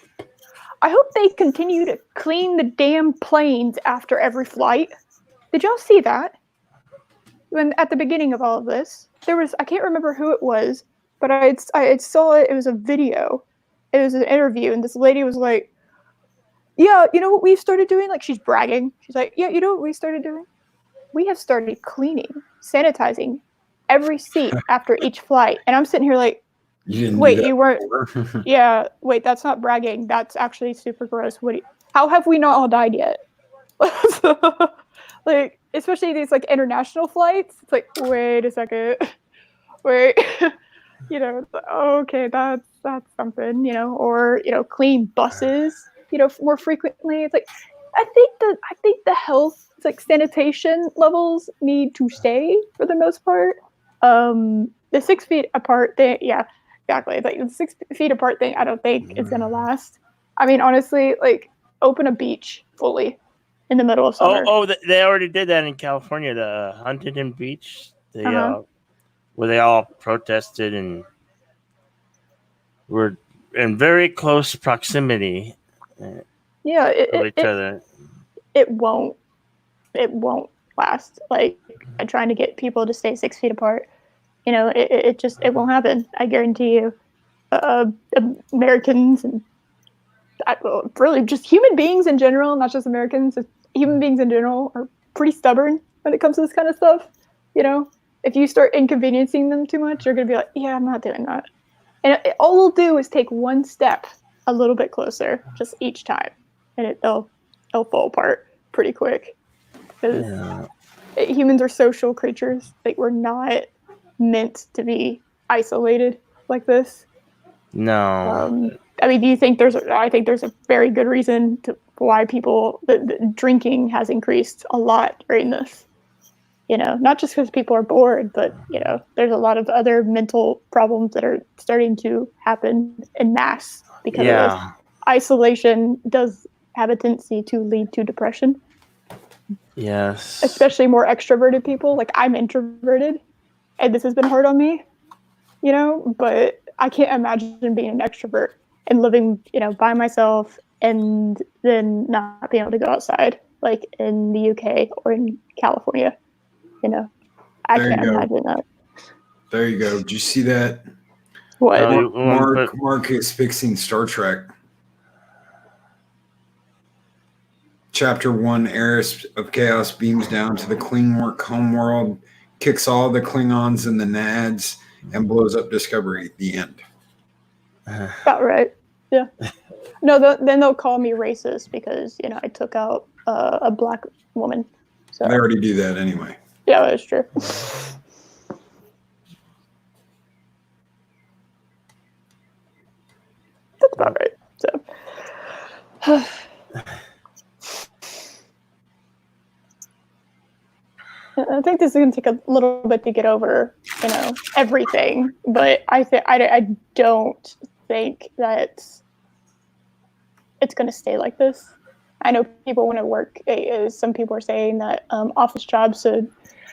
I hope they continue to clean the damn planes after every flight. Did y'all see that? When at the beginning of all of this, there was, I can't remember who it was, but I saw it. It was a video. It was an interview, and this lady was like, "Yeah, you know what we've started doing?" Like, she's bragging. She's like, "Yeah, you know what we started doing? We have started cleaning, sanitizing every seat after each flight." And I'm sitting here like, You didn't wait, do that you weren't? before? Yeah, wait, that's not bragging. That's actually super gross. How have we not all died yet? Like, especially these like international flights. It's like, wait a second, wait, okay, that's something, or clean buses, more frequently. It's like, I think the health, it's like sanitation levels need to stay for the most part. The 6 feet apart thing, yeah, exactly. Like the 6 feet apart thing, I don't think it's gonna last. I mean, honestly, like open a beach fully in the middle of summer. they already did that in California, the Huntington Beach. They Uh-huh. where they all protested and were in very close proximity Yeah, of each other. it won't last. Like, trying to get people to stay 6 feet apart, it won't happen. I guarantee you. Americans and really just human beings in general, not just Americans, just human beings in general are pretty stubborn when it comes to this kind of stuff. If you start inconveniencing them too much, you're gonna be like, yeah, I'm not doing that. And all we'll do is take one step a little bit closer, just each time, and they'll fall apart pretty quick. Because humans are social creatures. Like, we're not meant to be isolated like this. No. I mean, do you think I think there's a very good reason why the drinking has increased a lot during this. Not just because people are bored, but, there's a lot of other mental problems that are starting to happen en masse because of this. Isolation does have a tendency to lead to depression. Yes. Especially more extroverted people. Like, I'm introverted, and this has been hard on me, but I can't imagine being an extrovert and living, by myself and then not being able to go outside, like in the UK or in California. I can't imagine that. There you go. Did you see that? What? Mark is fixing Star Trek. Chapter 1, Heiress of Chaos beams down to the Klingwork homeworld, kicks all the Klingons and the Nads, and blows up Discovery. The end. About right. Yeah. No, then they'll call me racist because, I took out a black woman. So they already do that anyway. Yeah, that's true. That's about right. So. I think this is going to take a little bit to get over, everything. But I don't think that it's going to stay like this. I know people want to work. Some people are saying that office jobs should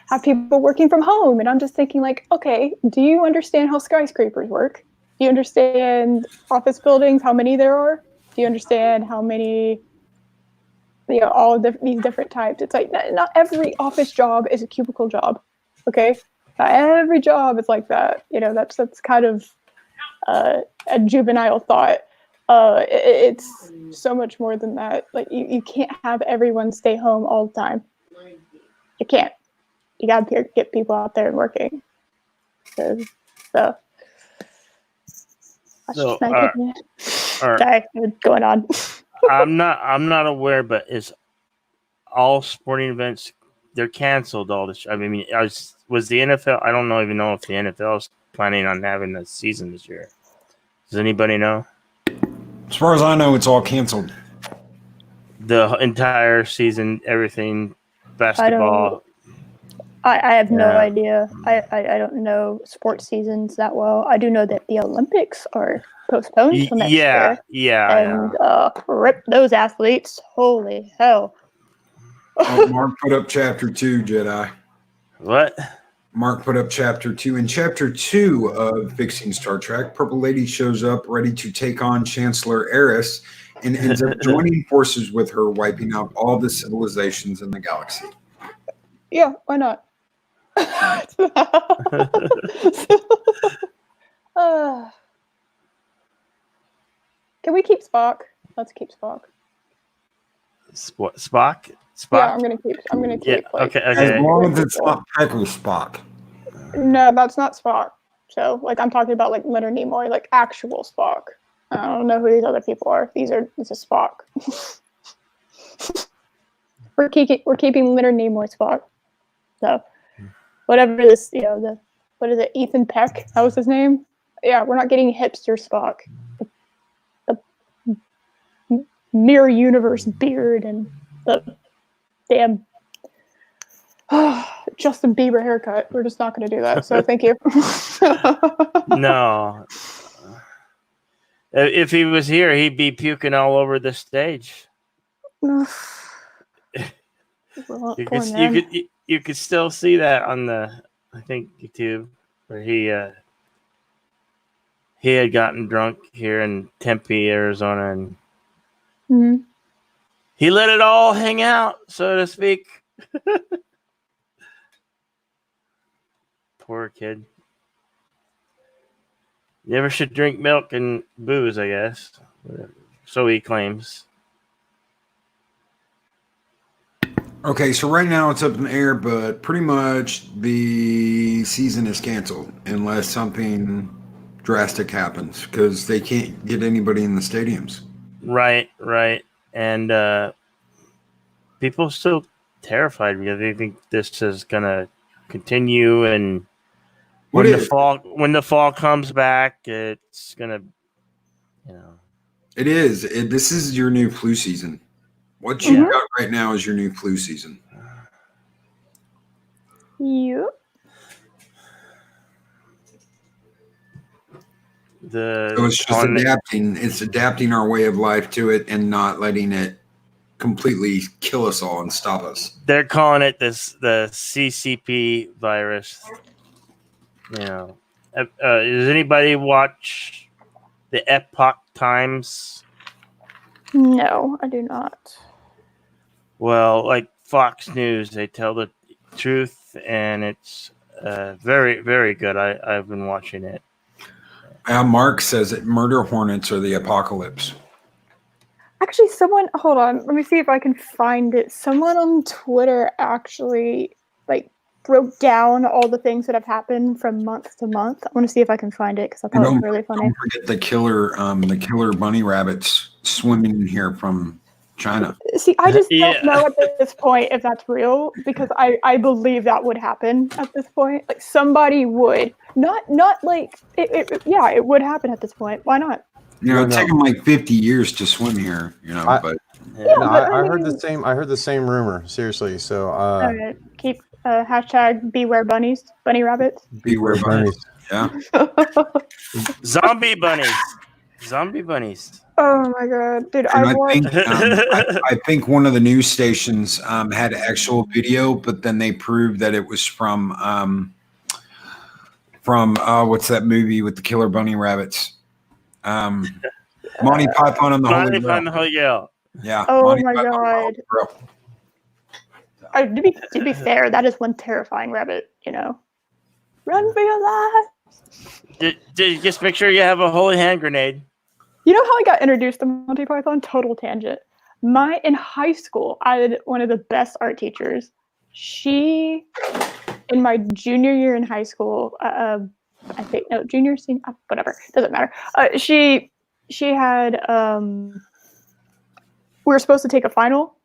have people working from home. And I'm just thinking, like, okay, do you understand how skyscrapers work? Do you understand office buildings, how many there are? Do you understand how many all these different types. It's like not every office job is a cubicle job. Okay, not every job is like that. That's kind of a juvenile thought. It's so much more than that. Like you can't have everyone stay home all the time. You can't. You gotta get people out there and working. So that's just my opinion. Sorry, going on. I'm not aware, but is all sporting events they're canceled all this? I mean, was the NFL? I don't even know if the NFL is planning on having a season this year. Does anybody know? As far as I know, it's all canceled. The entire season, everything, basketball. I have no idea. I don't know sports seasons that well. I do know that the Olympics are postponed till next year. Yeah. And rip those athletes. Holy hell. Oh, Mark put up chapter 2, Jedi. What? Mark put up chapter 2. In chapter 2 of Fixing Star Trek, Purple Lady shows up ready to take on Chancellor Eris and ends up joining forces with her, wiping out all the civilizations in the galaxy. Yeah, why not? Can we keep Spock? Let's keep Spock. Spock? Yeah, I'm gonna keep. Yeah, like, okay. As long as it's not Pecker Spock. No, that's not Spock. So, like, I'm talking about like Leonard Nimoy, like actual Spock. I don't know who these other people are. This is Spock. we're keeping Leonard Nimoy Spock. So, whatever this, what is it? Ethan Peck? That was his name. Yeah, we're not getting hipster Spock. The mirror universe beard and the damn Justin Bieber haircut. We're just not going to do that. So thank you. No. If he was here, he'd be puking all over the stage. Well, You could still see that on the, I think, YouTube, where he had gotten drunk here in Tempe, Arizona, and he let it all hang out, so to speak. Poor kid. Never should drink milk and booze, I guess. So he claims. Okay, so right now it's up in the air, but pretty much the season is canceled unless something drastic happens because they can't get anybody in the stadiums. Right. And people are still terrified because they think this is going to continue. And when the fall comes back, it's going to, It is. This is your new flu season. What you got right now is your new flu season. Yep. So it's just adapting. It's adapting our way of life to it and not letting it completely kill us all and stop us. They're calling it the CCP virus. Does anybody watch the Epoch Times? No, I do not. Well, like Fox News, they tell the truth, and it's very, very good. I've been watching it. Mark says that murder hornets are the apocalypse. Actually, hold on. Let me see if I can find it. Someone on Twitter actually broke down all the things that have happened from month to month. I want to see if I can find it because I thought it was really funny. Don't forget the killer bunny rabbits swimming in here from China. See, I just don't know at this point if that's real because I believe that would happen at this point. Like somebody would not like it. Yeah, it would happen at this point. Why not? It's taken like 50 years to swim here. I heard the same. I heard the same rumor. Seriously. So all right, keep hashtag beware bunnies, bunny rabbits. Beware bunnies. Yeah. Zombie bunnies. Oh my god, dude! I think one of the news stations had actual video, but then they proved that it was from what's that movie with the killer bunny rabbits? Monty Python and the Holy Grail. Yeah. Oh Monty my Python, God. Grill. To be fair, that is one terrifying rabbit, you know. Run for your life. Just make sure you have a holy hand grenade. You know how I got introduced to Monty Python? Total tangent. In high school, I had one of the best art teachers. She, in my junior year in high school, I think no junior, senior, whatever, doesn't matter. She had we were supposed to take a final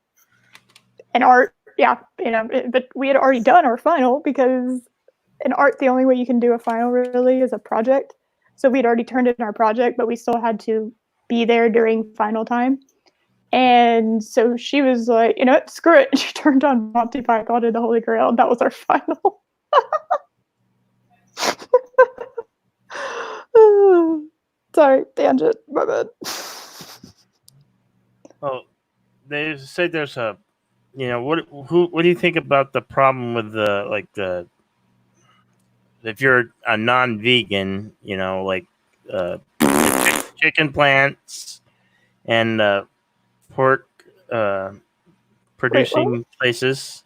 in art. Yeah, you know, but we had already done our final because in art the only way you can do a final really is a project. So we'd already turned in our project, but we still had to be there during final time. And so she was like, you know what, screw it. She turned on Monty Python and the Holy Grail, and that was our final. Sorry, tangent, my bad. Oh, they say there's a, you know, what do you think about the problem with the if you're a non-vegan, you know, like chicken plants and pork producing places.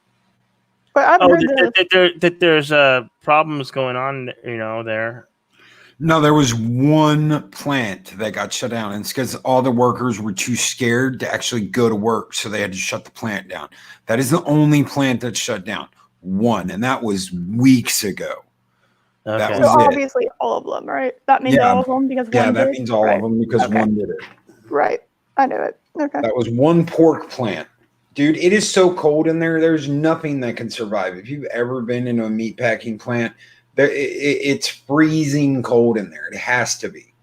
But I haven't heard that there's problems going on, you know, there. No, there was one plant that got shut down, and it's because all the workers were too scared to actually go to work, so they had to shut the plant down. That is the only plant that's shut down. One, and that was weeks ago. Okay. That so was it. obviously all of them, right? That means Yeah. all of them because Yeah, one that did? means all Right. of them because Okay. one did it. Right. I knew it. Okay. That was one pork plant. Dude, it is so cold in there. There's nothing that can survive. If you've ever been in a meat packing plant, it's freezing cold in there. It has to be.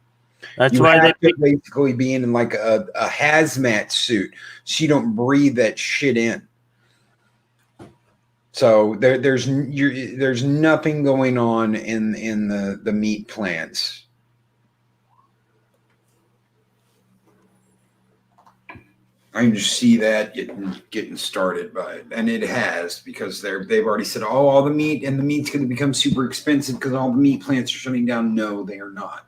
That's You why have they to basically be in like a hazmat suit so you don't breathe that shit in. So there's nothing going on in the meat plants. I can just see that getting started by it, and it has, because they've already said, oh, all the meat, and the meat's going to become super expensive because all the meat plants are shutting down. No, they are not.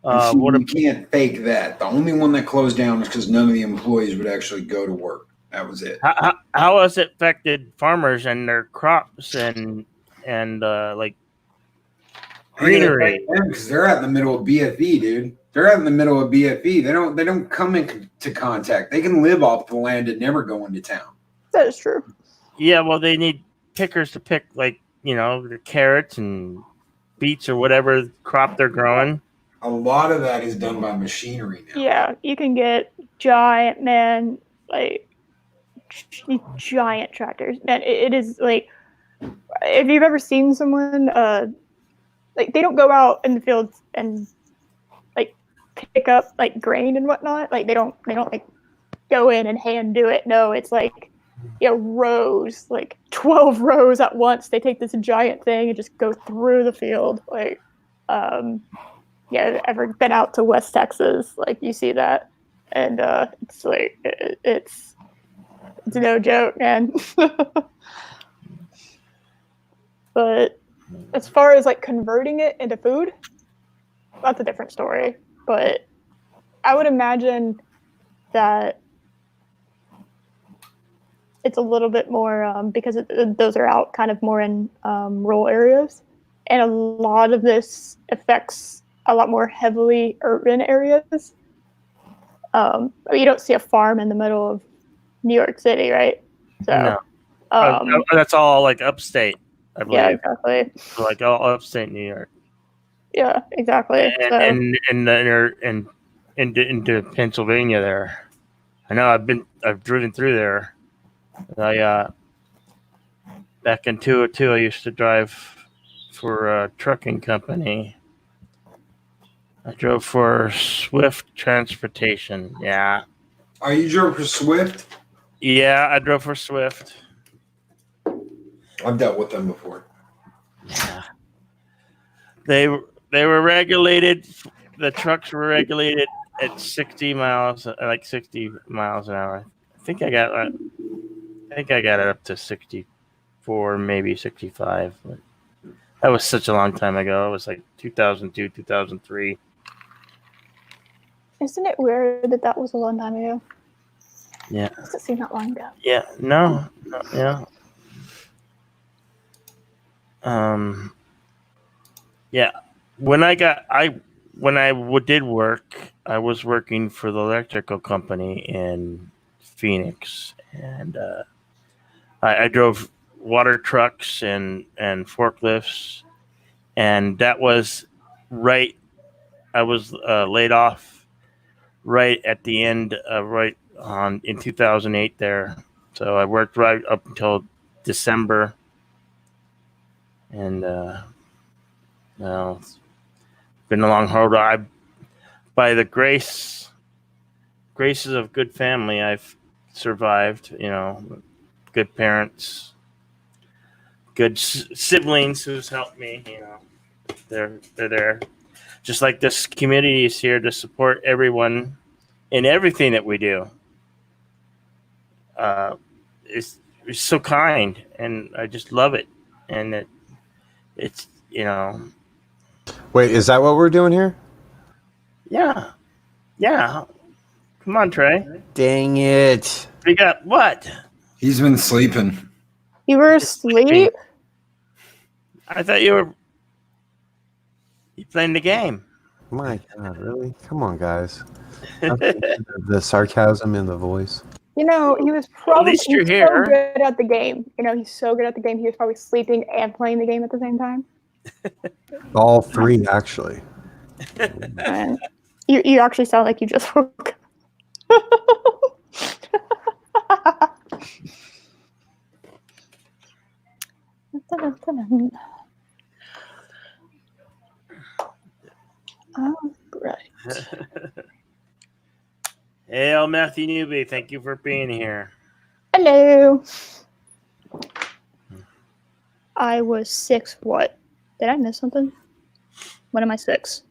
You can't fake that. The only one that closed down was because none of the employees would actually go to work. That was it. how has it affected farmers and their crops and like greenery? Because they're out in the middle of BFE, dude. They're out in the middle of BFE. They don't come into contact. They can live off the land and never go into town. That is true. Yeah, well, they need pickers to pick, like, you know, the carrots and beets or whatever crop they're growing. A lot of that is done by machinery now. Yeah, you can get giant tractors. Man, it is like, if you've ever seen someone, like, they don't go out in the fields and like pick up like grain and whatnot. Like they don't like go in and hand do it. No, it's like, you know, rows, like 12 rows at once. They take this giant thing and just go through the field. Like, yeah, ever been out to West Texas? Like, you see that, and it's like it's no joke, man. But as far as like converting it into food, that's a different story. But I would imagine that it's a little bit more because those are out kind of more in rural areas, and a lot of this affects a lot more heavily urban areas. You don't see a farm in the middle of New York City, right? So, No. That's all like upstate, I believe. Yeah, exactly. Like all upstate New York. Yeah, exactly. And into Pennsylvania there. I know I've driven through there. Back in 202, I used to drive for a trucking company. I drove for Swift Transportation. Yeah. Are you drove for Swift? Yeah, I drove for Swift. I've dealt with them before. Yeah. They were regulated. The trucks were regulated at 60 miles, like 60 miles an hour. I think I got it up to 64, maybe 65. But that was such a long time ago. It was like 2002, 2003. Isn't it weird that that was a long time ago? Yeah. Does it seem that long ago? Yeah. No. Yeah. Yeah. When I did work, I was working for the electrical company in Phoenix, and I drove water trucks and forklifts, and that was right. I was laid off right at the end, right on in 2008 there. So I worked right up until December, and well, it's been a long haul ride. By the graces of good family, I've survived. Good parents, good siblings who's helped me. They're there. Just like this community is here to support everyone in everything that we do. It's so kind, and I just love it. And it's Wait, is that what we're doing here? yeah. Come on, Trey. Dang it. We got what? He's been sleeping. You were asleep? I thought you playing the game. My God, really? Come on, guys. The sarcasm in the voice. He was probably least you're he's here. so good at the game. He's so good at the game. He was probably sleeping and playing the game at the same time. All three, actually. And you actually sound like you just woke up. All right. Hey, Matthew Newby, thank you for being here. Hello. I was 6. What? Did I miss something? When am I 6?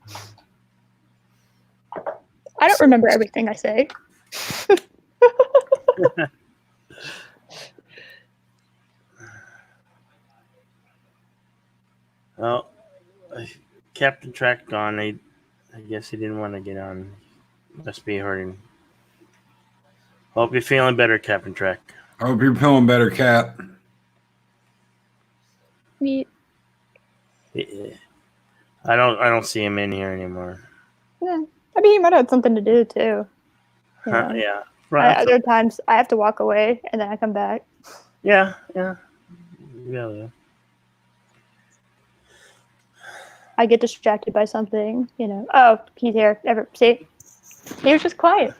I don't remember everything I say. Well, Captain Track gone. I guess he didn't want to get on. Must be hurting. Hope you're feeling better, Captain Track. I hope you're feeling better, Cap. Me. I don't see him in here anymore. Yeah. I mean, he might have had something to do too. Yeah. Right. Other times I have to walk away and then I come back. Yeah. I get distracted by something, Oh, he's here. See? He was just quiet.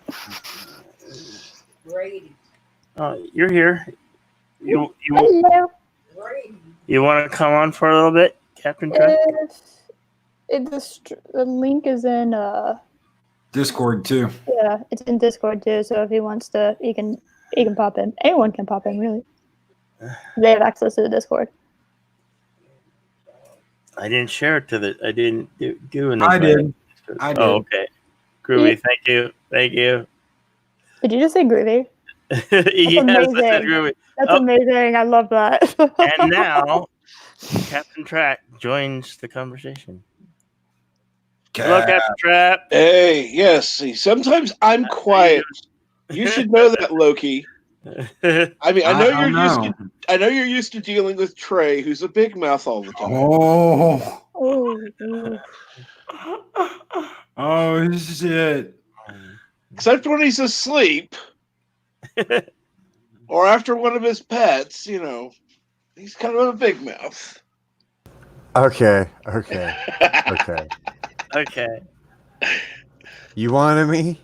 Brady. Oh, you're here. You Hello. Brady. you want to come on for a little bit, Captain Track? The link is in Discord too. yeah, it's in Discord too. So if he wants to, he can pop in. Anyone can pop in, really. They have access to the Discord. I didn't share it I didn't do anything. I did. I did. Oh, okay. Groovy, thank you. Did you just say groovy? Yes, I said amazing. groovy. That's Oh. amazing. I love that. And now, Captain Track joins the conversation. Hello, Cap. Captain Trap. Hey, yes. See, sometimes I'm quiet. You should know that, Loki. I mean, I know you're used to dealing with Trey, who's a big mouth all the time. Oh shit. Except when he's asleep, or after one of his pets. He's kind of a big mouth. Okay. Okay. You wanted me?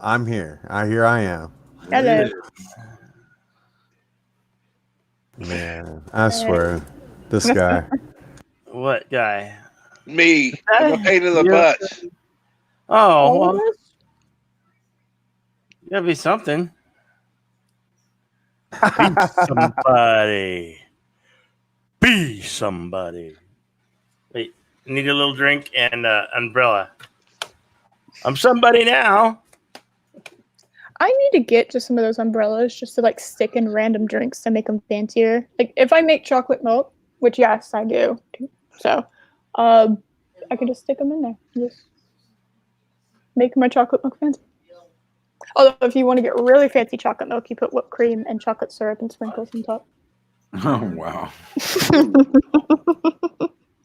I'm here. Here I am. Hello. Man, I swear. This guy. What guy? Me, I'm a pain in the butt. Oh, well, gotta be something. Be somebody. Wait, need a little drink and umbrella. I'm somebody now. I need to get just some of those umbrellas just to stick in random drinks to make them fancier. Like if I make chocolate milk, which yes I do, so I can just stick them in there. make my chocolate milk fancy. Although, if you want to get really fancy chocolate milk, you put whipped cream and chocolate syrup and sprinkles on top. Oh wow.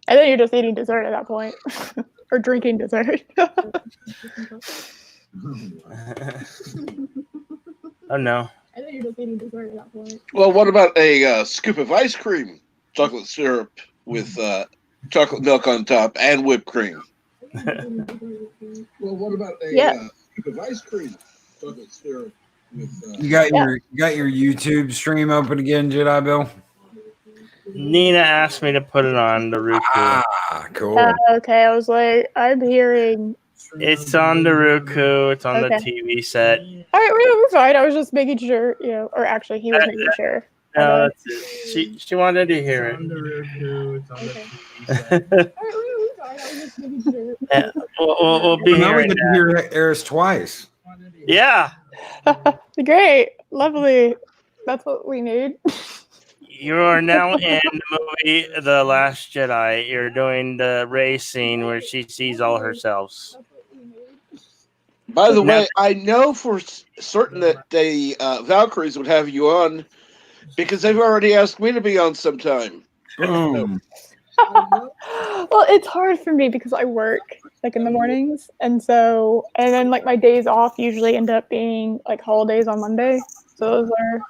And then you're just eating dessert at that point, or drinking dessert. Oh no. And then you're just eating dessert at that point. Well, what about a scoop of ice cream, chocolate syrup with chocolate milk on top, and whipped cream? Well, what about a scoop of ice cream, chocolate syrup with? You got your YouTube stream open again, Jedi Bill? Nina asked me to put it on the Roku. Ah, cool. Okay, I was like, I'm hearing. It's on the Roku. It's on the TV set. All right, we're fine. I was just making sure, or actually, he was making sure. No, she wanted to hear it. Yeah, we'll be Now we hearing get to that. hear Eris twice. Yeah, Great, lovely. That's what we need. you are now in the movie The Last Jedi. You're doing the Rey scene where she sees all herself. By the way, I know for certain that the Valkyries would have you on because they've already asked me to be on sometime. Boom. Well, it's hard for me because I work like in the mornings, and then like my days off usually end up being like holidays on Monday. So those are.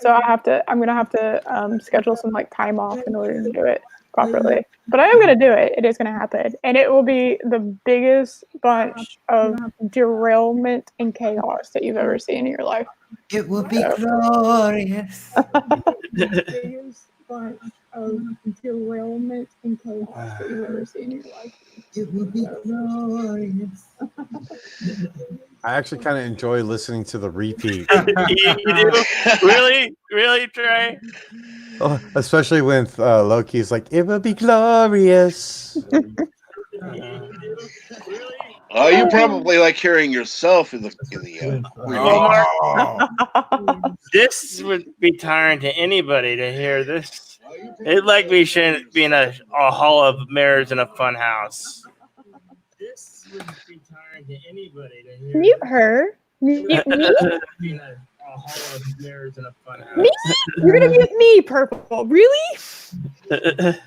So I'm gonna have to schedule some like time off in order to do it properly. But I am gonna do it. It is gonna happen, and it will be the biggest bunch of derailment and chaos that you've ever seen in your life. It will be glorious. The biggest bunch of derailment and chaos that you've ever seen in your life. It will be glorious. I actually kind of enjoy listening to the repeat, You do? Really, Trey? especially when Loki's like, "It will be glorious." Oh, you probably like hearing yourself in the This would be tiring to anybody to hear this. It'd like me being a hall of mirrors in a fun house. This would be tiring to anybody to hear. Mute her. Mute me. Being a hall of mirrors in a fun house. Me? You're gonna mute me, Purple. Really?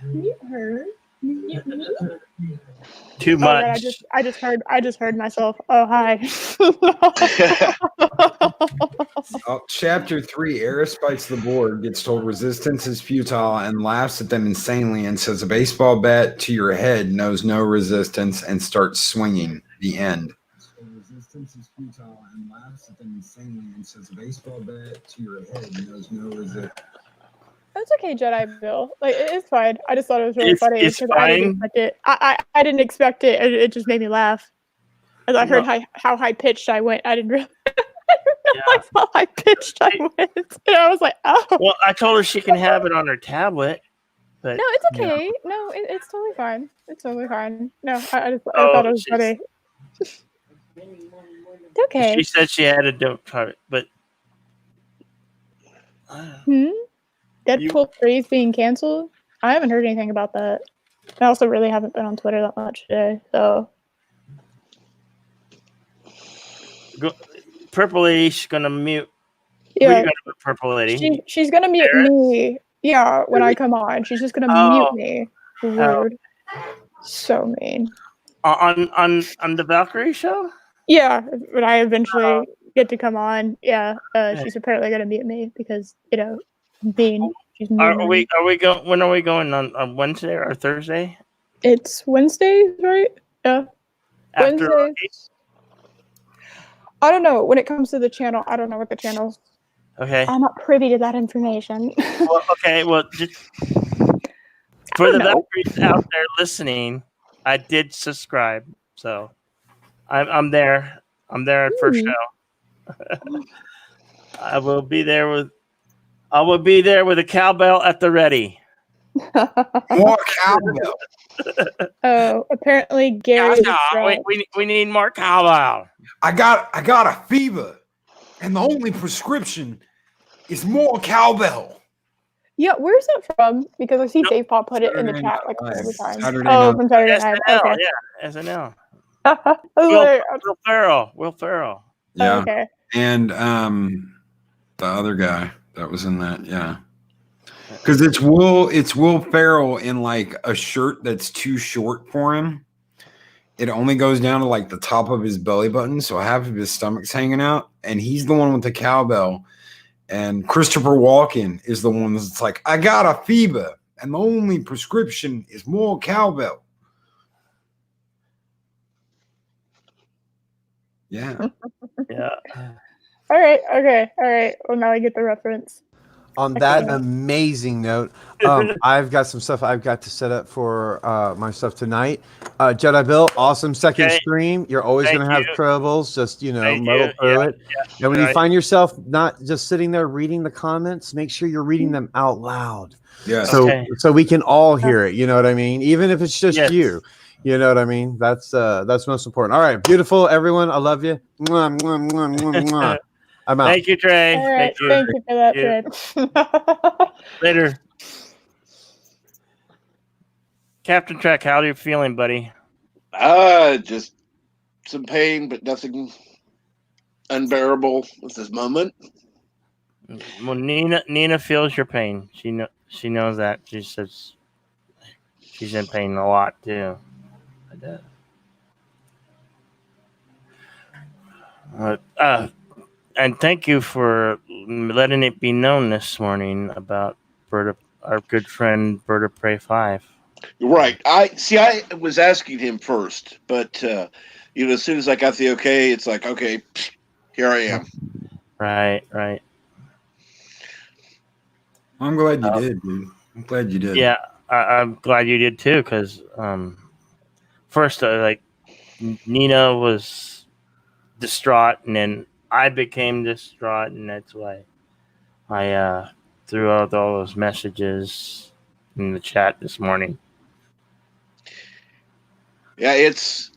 Mute her. Mute me. Too much. Oh, I just heard myself. Oh, hi. Chapter 3, Eris fights the board, gets told resistance is futile, and laughs at them insanely and says a baseball bat to your head knows no resistance and starts swinging. The end. Resistance is futile and laughs at them insanely and says a baseball bat to your head knows no resistance. That's okay, Jedi Bill. Like it's fine. I just thought it was really It's funny because I didn't expect it. I didn't expect it. It just made me laugh. As I heard how high pitched I went, I didn't realize how high pitched I went. And I was like, oh. Well, I told her she can have it on her tablet. But No, it's okay. No, it's totally fine. It's totally fine. No, I thought it was funny. It's okay. She said she had a dope target, but Deadpool 3 is being canceled? I haven't heard anything about that. I also really haven't been on Twitter that much today, so. Purple Lady's gonna mute. Yeah. Who are you gonna mute, Purple Lady? She's gonna mute me. Yeah, when I come on. She's just gonna mute me. Rude. So mean. On the Valkyrie show? Yeah, when I eventually get to come on, she's apparently gonna mute me because, mean. She's mean. Are we going? When are we going on Wednesday or Thursday? It's Wednesday, right? Yeah. After Wednesdays. I don't know. When it comes to the channel, I don't know what the channel. Okay. I'm not privy to that information. Well, okay. Well, just for the Valkyries out there listening, I did subscribe, so I'm there. I'm there at first show. I will be there with a cowbell at the ready. More cowbell. Oh, apparently Gary. We need more cowbell. I got a fever, and the only prescription is more cowbell. Yeah, where's that from? Because I see Dave Pop put it in the chat like every time. Saturday Oh, night. from Saturday Night. SNL, Okay. yeah, SNL. I was like, Will Ferrell. Will Ferrell. Yeah. okay. And the other guy that was in that, yeah. Because it's Will Ferrell in like a shirt that's too short for him. It only goes down to like the top of his belly button, so half of his stomach's hanging out, and he's the one with the cowbell. And Christopher Walken is the one that's like, I got a fever, and the only prescription is more cowbell. Yeah. Yeah. All right. Okay. All right. Well, now I get the reference. On that amazing note, I've got some stuff I've got to set up for my stuff tonight. Jedi Bill, awesome second Okay. stream. You're always Thank going to have you. troubles, just Thank muddle you. through Yeah, it. And when you right. find yourself not just sitting there reading the comments, make sure you're reading them out loud. Yeah. So we can all hear it. You know what I mean? Even if it's just Yes. you. You know what I mean? That's most important. All right, beautiful everyone. I love you. Mwah, mwah, mwah, mwah, mwah. I'm out. Thank you, Trey. All right. Thank you. For that, Fred. Later. Captain Trek, how are you feeling, buddy? Just some pain, but nothing unbearable at this moment. Well, Nina feels your pain. She knows that. She says she's in pain a lot too. And thank you for letting it be known this morning about our good friend Bird of Prey 5. Right. I was asking him first, but as soon as I got the okay, it's like, okay, here I am. Right. I'm glad you did, dude. I'm glad you did. Yeah, I'm glad you did too, because first, Nina was distraught, and then I became distraught, and that's why I threw out all those messages in the chat this morning. Yeah, it's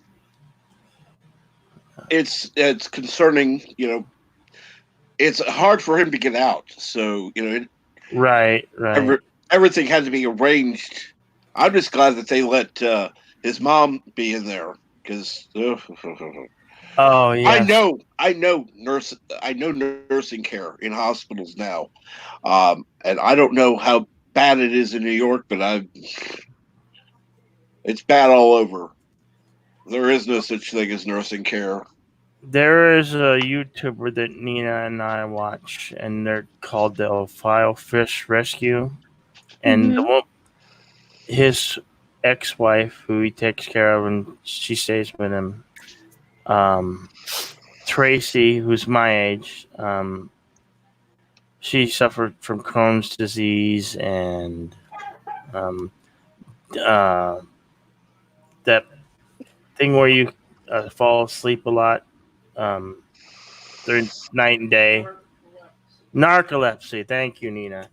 concerning. It's hard for him to get out. So Right. Everything had to be arranged. I'm just glad that they let his mom be in there because. Oh yeah. I know nursing care in hospitals now, and I don't know how bad it is in New York, but it's bad all over. There is no such thing as nursing care. There is a YouTuber that Nina and I watch, and they're called the Ohio Fish Rescue, and his ex-wife, who he takes care of, and she stays with him. Tracy, who's my age, she suffered from Crohn's disease and that thing where you fall asleep a lot during night and day. Narcolepsy. Thank you, Nina.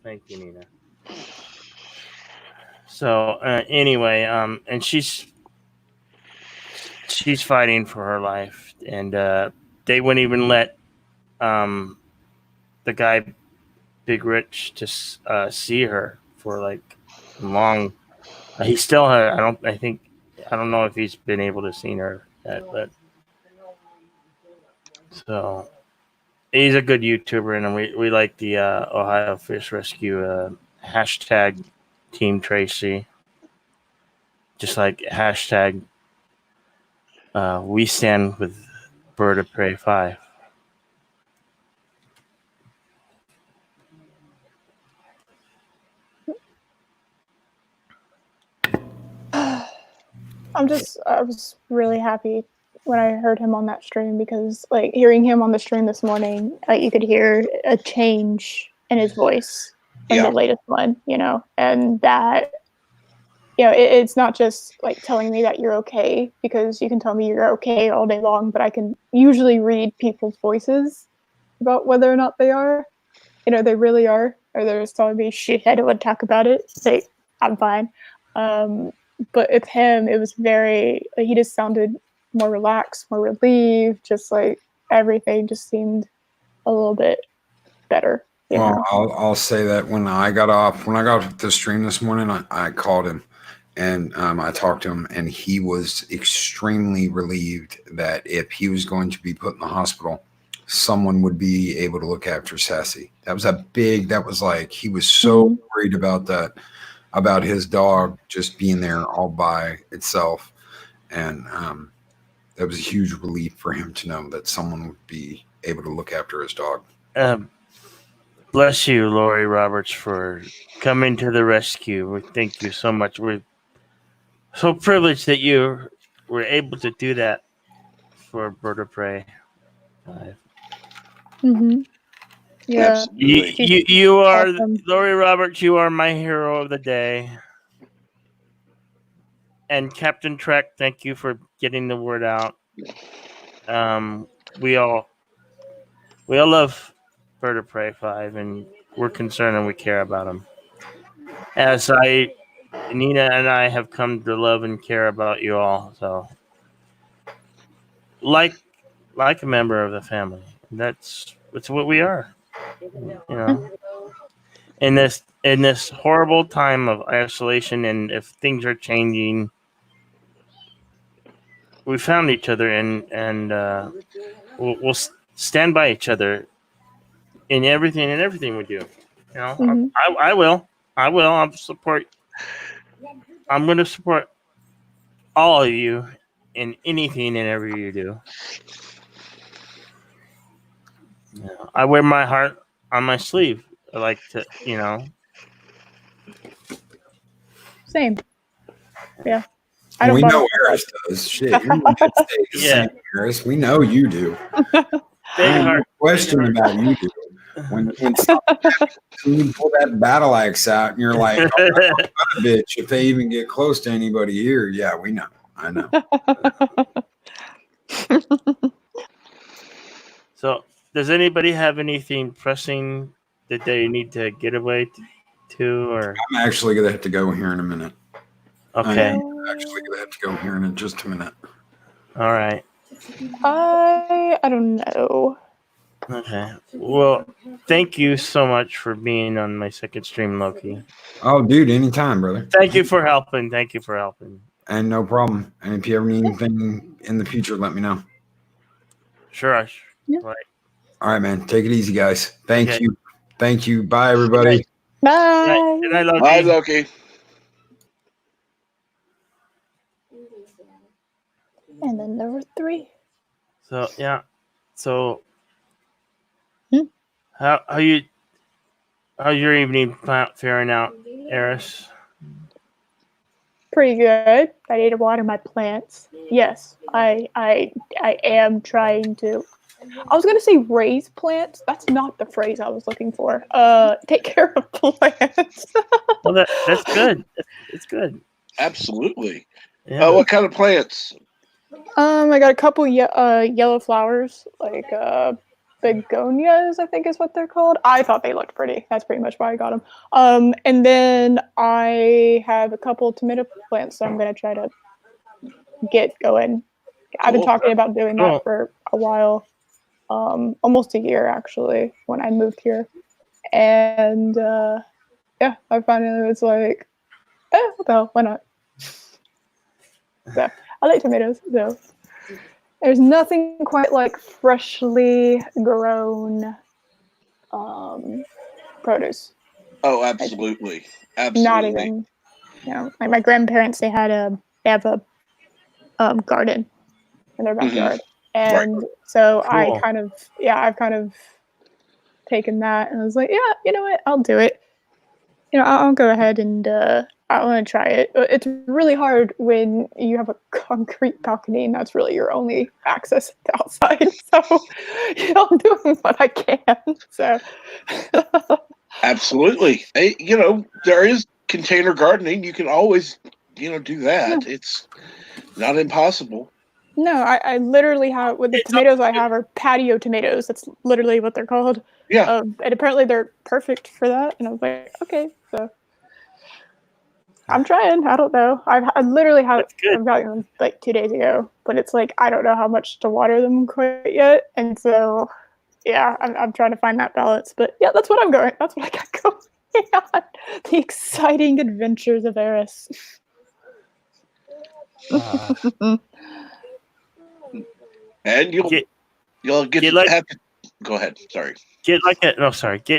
So anyway, and she's fighting for her life, and they wouldn't even let the guy Big Rich to see her for like long. He still had. I don't know if he's been able to see her yet, but so he's a good YouTuber, and we like the Ohio Fish Rescue hashtag Team Tracy, just like hashtag we stand with Bird of Prey 5. I was really happy when I heard him on that stream because, like, hearing him on the stream this morning, you could hear a change in his voice in the latest one, and that, it's not just like telling me that you're okay, because you can tell me you're okay all day long, but I can usually read people's voices about whether or not they are, they really are, or they're just telling me shit, I don't want to talk about it. Say, I'm fine. But with him, it was he just sounded more relaxed, more relieved, just like everything just seemed a little bit better. Well, I'll say that when I got off the stream this morning, I called him and I talked to him, and he was extremely relieved that if he was going to be put in the hospital, someone would be able to look after Sassy. That was like, he was so worried about that, about his dog just being there all by itself. And that was a huge relief for him to know that someone would be able to look after his dog. Bless you, Lori Roberts, for coming to the rescue. We thank you so much. We're so privileged that you were able to do that for Bird of Prey. Yeah. You are Awesome. Lori Roberts. You are my hero of the day. And Captain Trek, thank you for getting the word out. We all love Bird of Prey 5, and we're concerned and we care about them. As Nina and I have come to love and care about you all. So, like a member of the family. That's what we are. You know, in this horrible time of isolation, and if things are changing, we found each other, and we'll stand by each other in everything we do. You know, I will. I'm going to support all of you in anything and everything you do. You know, I wear my heart on my sleeve. I like to, you know. Same. Yeah. We know Eris does. Shit, you're in the United States. Yeah. Eris, we know you do. Big heart. No question about you do. When you pull that battle axe out and you're like, oh, bitch, if they even get close to anybody here, yeah, we know. I know. So, does anybody have anything pressing that they need to get away to, or? I'm actually gonna have to go here in a minute. Okay. I'm actually gonna have to go here in just a minute. All right. I don't know. Okay. Well, thank you so much for being on my second stream, Loki. Oh, dude, anytime, brother. Thank you for helping. And no problem. And if you ever need anything in the future, let me know. Sure. Yeah. Right. All right, man. Take it easy, guys. Thank Okay. you. Thank you. Bye, everybody. Bye. Good night, Loki. Bye, Loki. And then there were 3. So yeah. So Hmm? how's your evening faring out, Eris? Pretty good. I need to water my plants. Yes, I am trying to. I was gonna say raise plants. That's not the phrase I was looking for. Take care of plants. Well, that's good. It's good. Absolutely. Yeah. What kind of plants? I got a couple yellow flowers, like begonias, I think is what they're called. I thought they looked pretty. That's pretty much why I got them. And then I have a couple tomato plants, so I'm gonna try to get going. I've been Cool. talking about doing Cool. that for a while, almost a year actually, when I moved here. And yeah, I finally was like, what the hell, why not? So I like tomatoes, so there's nothing quite like freshly grown produce. Oh, absolutely. Absolutely. Not even, like my grandparents, they have a garden in their backyard, and so Cool. I've kind of taken that and I was like, yeah, you know what, I'll do it. I'll go ahead and I want to try it. It's really hard when you have a concrete balcony and that's really your only access to outside. So, I'm doing what I can. So, Absolutely. Hey, there is container gardening. You can always, do that. It's not impossible. no, I literally have, with the tomatoes I have are patio tomatoes. That's literally what they're called. Yeah. And apparently they're perfect for that. And I was like, okay, so I'm trying. I don't know. I literally have. I've gotten them like 2 days ago, but it's like I don't know how much to water them quite yet, and so yeah, I'm trying to find that balance. But yeah, that's what I'm going. That's what I got going on. The exciting adventures of Eris. And you'll Get- get get to like- have to go ahead. Sorry. Get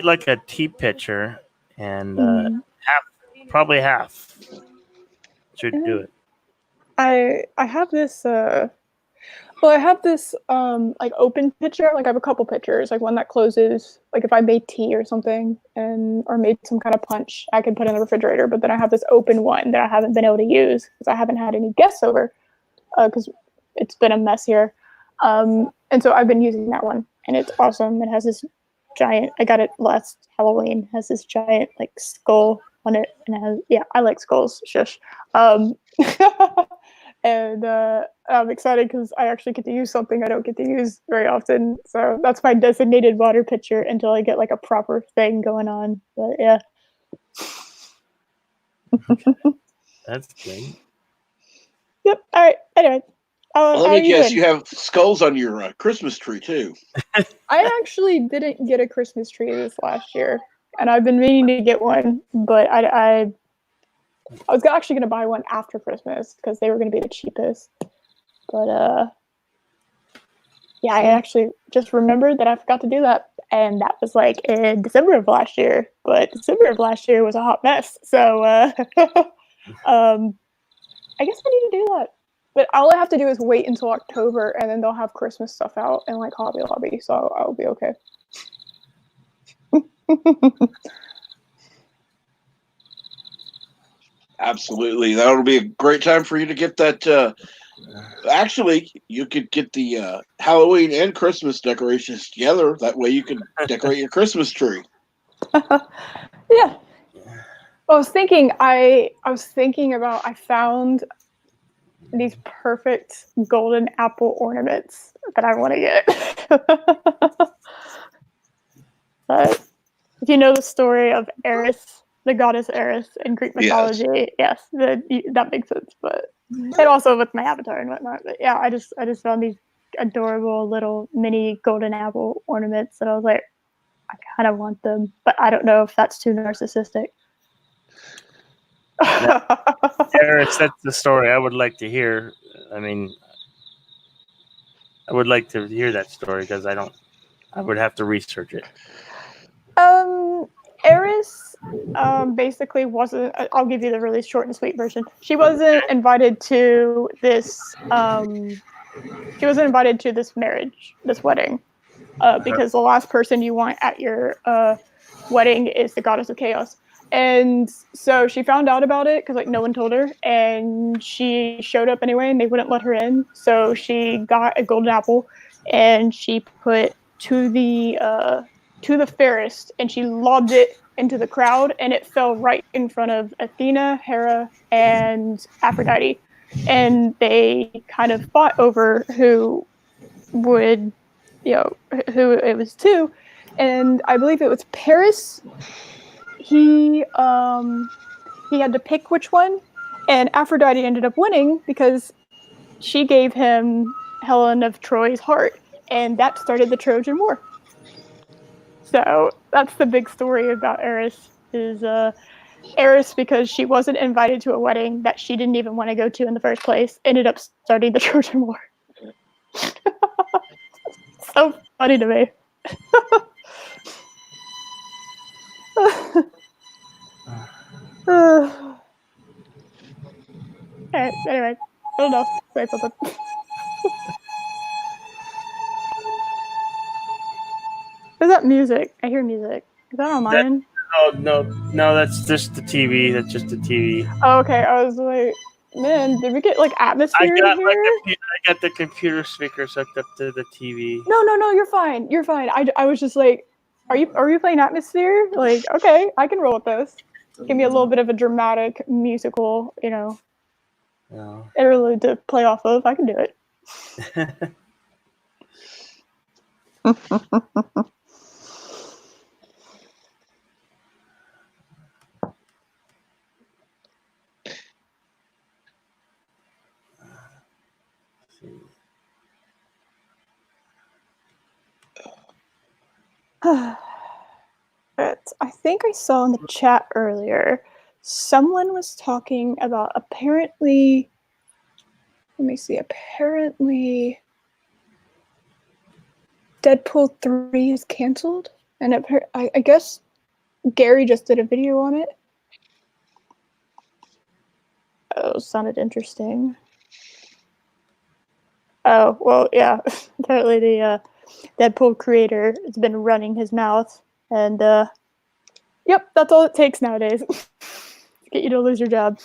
like a tea pitcher and Mhm. probably half should do it. I have this I have this like open pitcher. Like I have a couple pitchers, like one that closes. Like if I made tea or something or made some kind of punch, I could put in the refrigerator. But then I have this open one that I haven't been able to use because I haven't had any guests over because it's been a mess here. And so I've been using that one, and it's awesome. It has this giant. I got it last Halloween. It has this giant like skull on it, and it has I like skulls. Shush. And I'm excited because I actually get to use something I don't get to use very often. So that's my designated water pitcher until I get like a proper thing going on. But yeah. That's good. Yep. All right. Anyway. Let me guess, you have skulls on your Christmas tree too. I actually didn't get a Christmas tree this last year, and I've been meaning to get one, but I was actually going to buy one after Christmas because they were going to be the cheapest. But I actually just remembered that I forgot to do that, and that was like in December of last year. But December of last year was a hot mess, so I guess I need to do that. But all I have to do is wait until October, and then they'll have Christmas stuff out in like Hobby Lobby, so I'll be okay. Absolutely, that'll be a great time for you to get that. Actually, you could get the Halloween and Christmas decorations together. That way, you can decorate your Christmas tree. Yeah. I was thinking about I found these perfect golden apple ornaments that I want to get. But if you know the story of Eris, the goddess Eris in Greek mythology, yes that makes sense. But and also with my avatar and whatnot. But yeah, I just found these adorable little mini golden apple ornaments, and I was like, I kind of want them, but I don't know if that's too narcissistic. Eris, that's the story I would like to hear. I mean, I would like to hear that story because I would have to research it. Eris basically wasn't. I'll give you the really short and sweet version. She wasn't invited to this. She wasn't invited to this wedding, because the last person you want at your wedding is the goddess of chaos. And so she found out about it because like no one told her, and she showed up anyway, and they wouldn't let her in. So she got a golden apple, and she put to the fairest, and she lobbed it into the crowd, and it fell right in front of Athena, Hera, and Aphrodite, and they kind of fought over who would, who it was to, and I believe it was Paris. He had to pick which one, and Aphrodite ended up winning because she gave him Helen of Troy's heart, and that started the Trojan War. So that's the big story about Eris, is Eris, because she wasn't invited to a wedding that she didn't even want to go to in the first place, ended up starting the Trojan War. So funny to me. Alright, anyway, I don't know. Say something. Is that music? I hear music. Is that on mine? Oh no, that's just the TV. That's just the TV. Oh, okay, I was like, man, did we get like atmosphere in here? I got the computer speakers hooked up to the TV. No, you're fine. You're fine. I was just like, are you playing atmosphere? Like, okay, I can roll with this. Give me a little bit of a dramatic musical, Yeah. interlude to play off of. I can do it. But I think I saw in the chat earlier, someone was talking about apparently Let me see. Apparently, Deadpool 3 is canceled, and I guess Gary just did a video on it. Oh, sounded interesting. Oh, well, yeah. Apparently the Deadpool creator has been running his mouth, and yep, that's all it takes nowadays to get you to lose your job.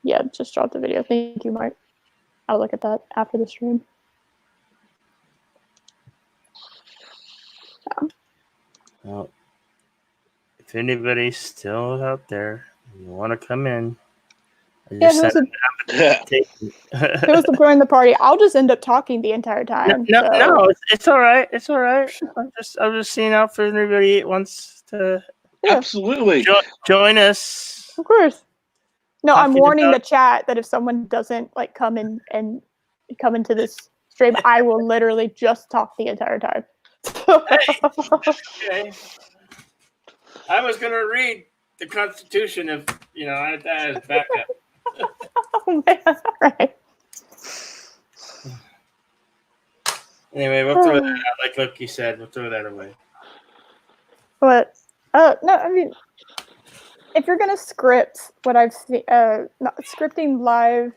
Yeah, just dropped the video. Thank you, Mark. I'll look at that after the stream. Well, if anybody's still out there, and you want to come in, I Yeah, just who wants to join the party? I'll just end up talking the entire time. No, it's all right. It's all right. I'm just seeing out for anybody that wants to Absolutely. join us. Of course. No, I'm Talking warning about- the chat that if someone doesn't like come in and come into this stream, I will literally just talk the entire time. Okay. I was gonna read the Constitution if I had that as backup. Oh man, all right. Anyway, we'll throw that out. Like Loki said, we'll throw that away. But no, I mean, if you're gonna script what I've seen, scripting live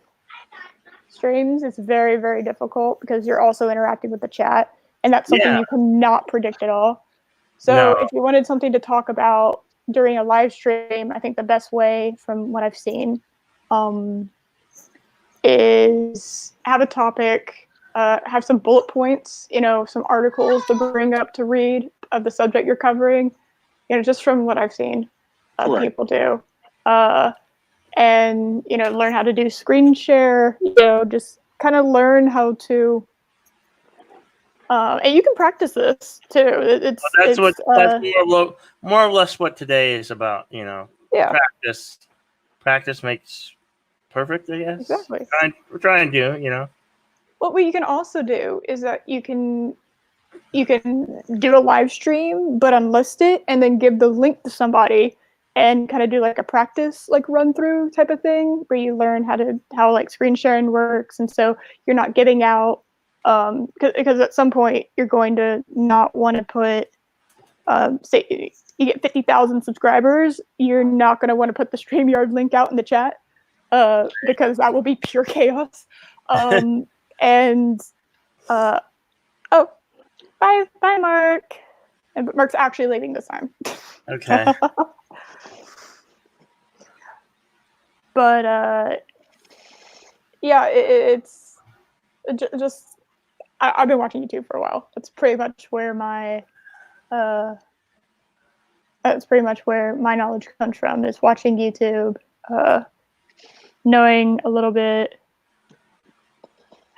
streams is very, very difficult because you're also interacting with the chat, and that's something you cannot predict at all. So if you wanted something to talk about during a live stream, I think the best way, from what I've seen, is have a topic, have some bullet points, some articles to bring up to read of the subject you're covering, just from what I've seen people do. And, learn how to do screen share, just kind of learn how to, and you can practice this too. That's more or less what today is about, Yeah. Practice makes perfect, I guess. Exactly. We're trying to, What you can also do is that you can do a live stream, but unlist it and then give the link to somebody and kind of do like a practice, like run through type of thing where you learn how like screen sharing works. And so you're not giving out, because at some point you're going to not want to put, say you get 50,000 subscribers, you're not going to want to put the StreamYard link out in the chat, because that will be pure chaos. Oh, bye, Mark. And Mark's actually leaving this time. Okay. But yeah, it's just I've been watching YouTube for a while. That's pretty much where my knowledge comes from, is watching YouTube, knowing a little bit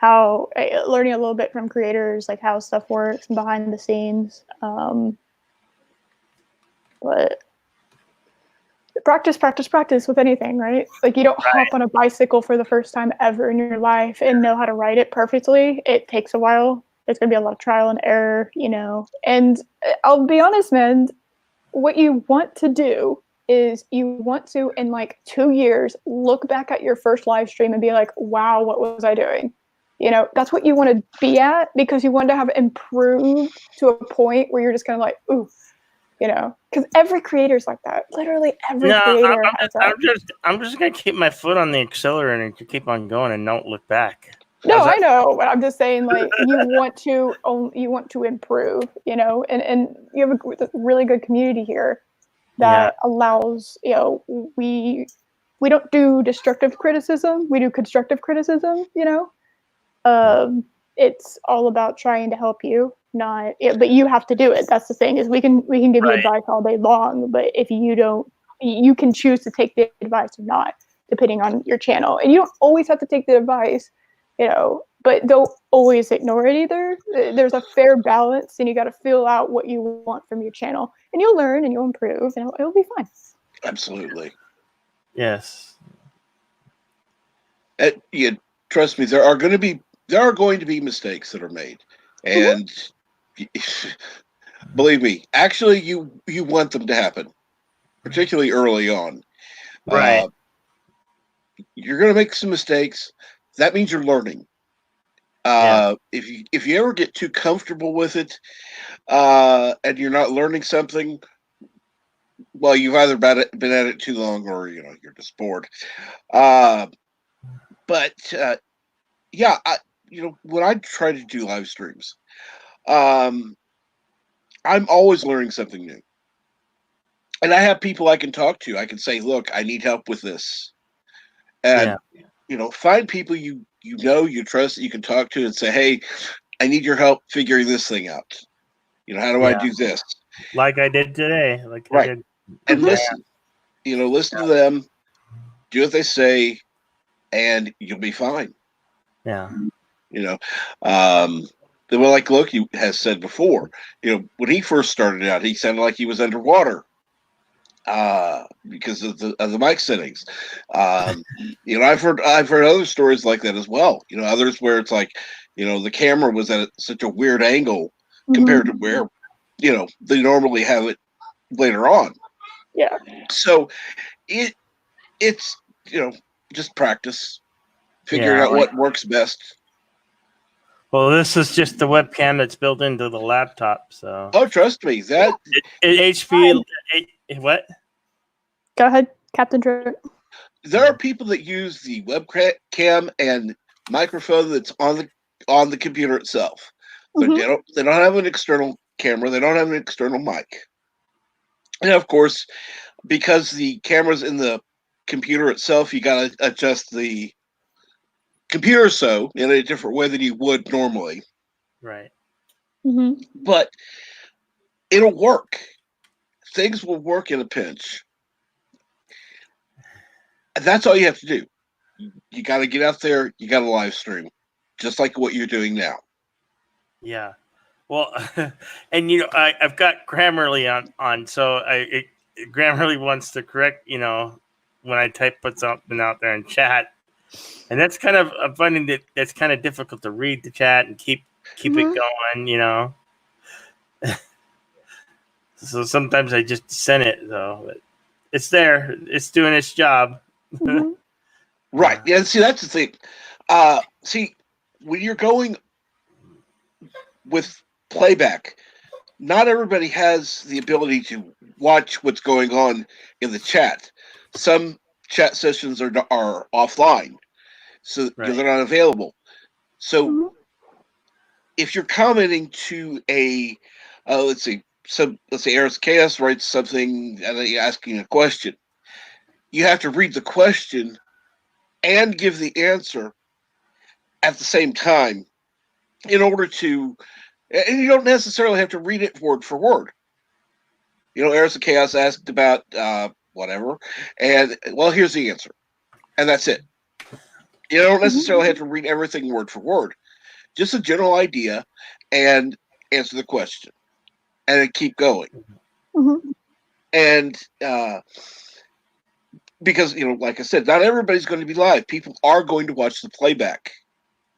learning a little bit from creators, like how stuff works and behind the scenes. But practice with anything, right? Like you don't hop on a bicycle for the first time ever in your life and know how to ride it perfectly. It takes a while. There's going to be a lot of trial and error, And I'll be honest, man, what you want to do is you want to, in like 2 years, look back at your first live stream and be like, wow, what was I doing? That's what you want to be at, because you want to have improved to a point where you're just kind of like, ooh, because every creator's like that. Literally every creator has that. I'm just gonna keep my foot on the accelerator and keep on going and don't look back. No, I know, but I'm just saying, like, you want to improve, and you have a really good community here that allows, we don't do destructive criticism, we do constructive criticism, It's all about trying to help you, but you have to do it. That's the thing, is we can give you advice all day long, but if you don't, you can choose to take the advice or not, depending on your channel. And you don't always have to take the advice, but don't always ignore it either. There's a fair balance, and you got to feel out what you want from your channel, and you'll learn and you'll improve, and it'll be fine. Absolutely. Yes. Trust me, there are going to be mistakes that are made, and believe me, actually, you want them to happen, particularly early on, right? you're going to make some mistakes. That means you're learning. If you ever get too comfortable with it, and you're not learning something, well, you've either been at it too long, or you're just bored. But yeah, when I try to do live streams, I'm always learning something new, and I have people I can talk to. I can say, "Look, I need help with this," and find people you trust that you can talk to and say, "Hey, I need your help figuring this thing out. How do I do this?" Like I did today. Right. I did. And listen. Listen to them, do what they say, and you'll be fine. Yeah. Well, like Loki has said before, when he first started out, he sounded like he was underwater because of the mic settings. I've heard other stories like that as well. Others where it's like, the camera was at such a weird angle compared to where, they normally have it later on. Yeah. So it's just practice, figuring out what works best. Well, this is just the webcam that's built into the laptop. So. Oh, trust me, that HP. What? Go ahead, Captain Drew. There are people that use the webcam and microphone that's on the computer itself. But they don't have an external camera. They don't have an external mic. And of course, because the camera's in the computer itself, you got to adjust the computer in a different way than you would normally. Right. But it'll work. Things will work in a pinch. And that's all you have to do. You got to get out there. You got to live stream, just like what you're doing now. Yeah. Well, and I've got Grammarly on, so Grammarly wants to correct, when I put something out there in chat, and that's kind of I'm finding that's kind of difficult to read the chat and keep it going, So sometimes I just send it though. But it's there. It's doing its job. Right. Yeah. See, that's the thing. See, when you're going with playback, not everybody has the ability to watch what's going on in the chat. Some chat sessions are offline, so they're not available. So if you're commenting to a, let's say Eris Chaos writes something and asking a question, you have to read the question and give the answer at the same time in order to. And you don't necessarily have to read it word for word. Eris of Chaos asked about whatever, and well, here's the answer, and that's it. You don't necessarily have to read everything word for word, just a general idea, and answer the question, and then keep going. And because like I said, not everybody's going to be live. People are going to watch the playback,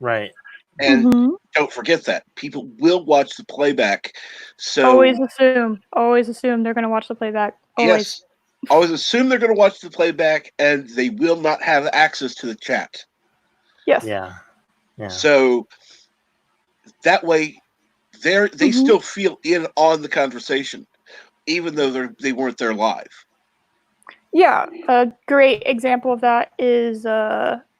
right? And don't forget that people will watch the playback. So always assume they're going to watch the playback. Yes, always assume they're going to watch the playback, and they will not have access to the chat. Yes. Yeah. So that way, they still feel in on the conversation, even though they weren't there live. Yeah, a great example of that is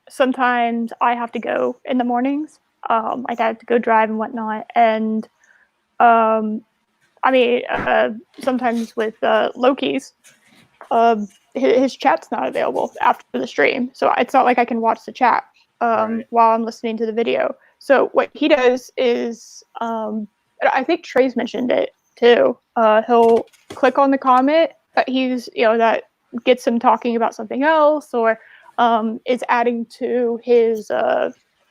sometimes I have to go in the mornings. I have to go drive and whatnot, and sometimes with Loki's, his chat's not available after the stream, so it's not like I can watch the chat while I'm listening to the video. So what he does is, I think Trey's mentioned it too. He'll click on the comment that that gets him talking about something else, or is adding to his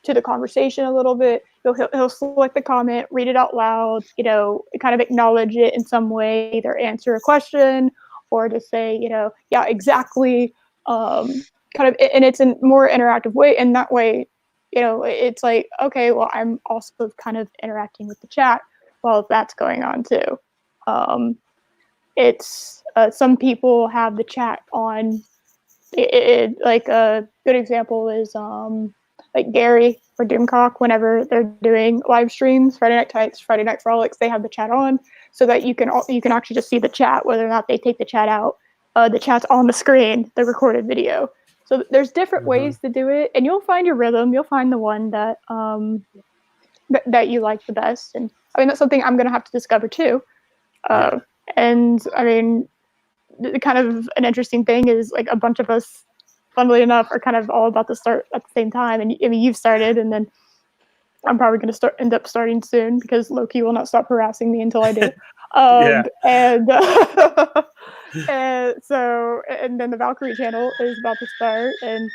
to the conversation a little bit. He'll select the comment, read it out loud, kind of acknowledge it in some way, either answer a question or to say, yeah, exactly. Kind of, and it's a more interactive way. And that way, it's like, okay, well, I'm also kind of interacting with the chat while that's going on too. It's some people have the chat on like a good example is like Gary or Doomcock. Whenever they're doing live streams, Friday Night Tights, Friday Night Frolics, they have the chat on so that you can actually just see the chat, whether or not they take the chat out. The chat's on the screen, the recorded video. So there's different ways to do it, and you'll find your rhythm. You'll find the one that that you like the best. And I mean, that's something I'm going to have to discover too. And I mean, kind of an interesting thing is like a bunch of us, funnily enough, are kind of all about to start at the same time. And I mean, you've started, and then I'm probably going to end up starting soon because Loki will not stop harassing me until I do. And so, and then the Valkyrie channel is about to start, and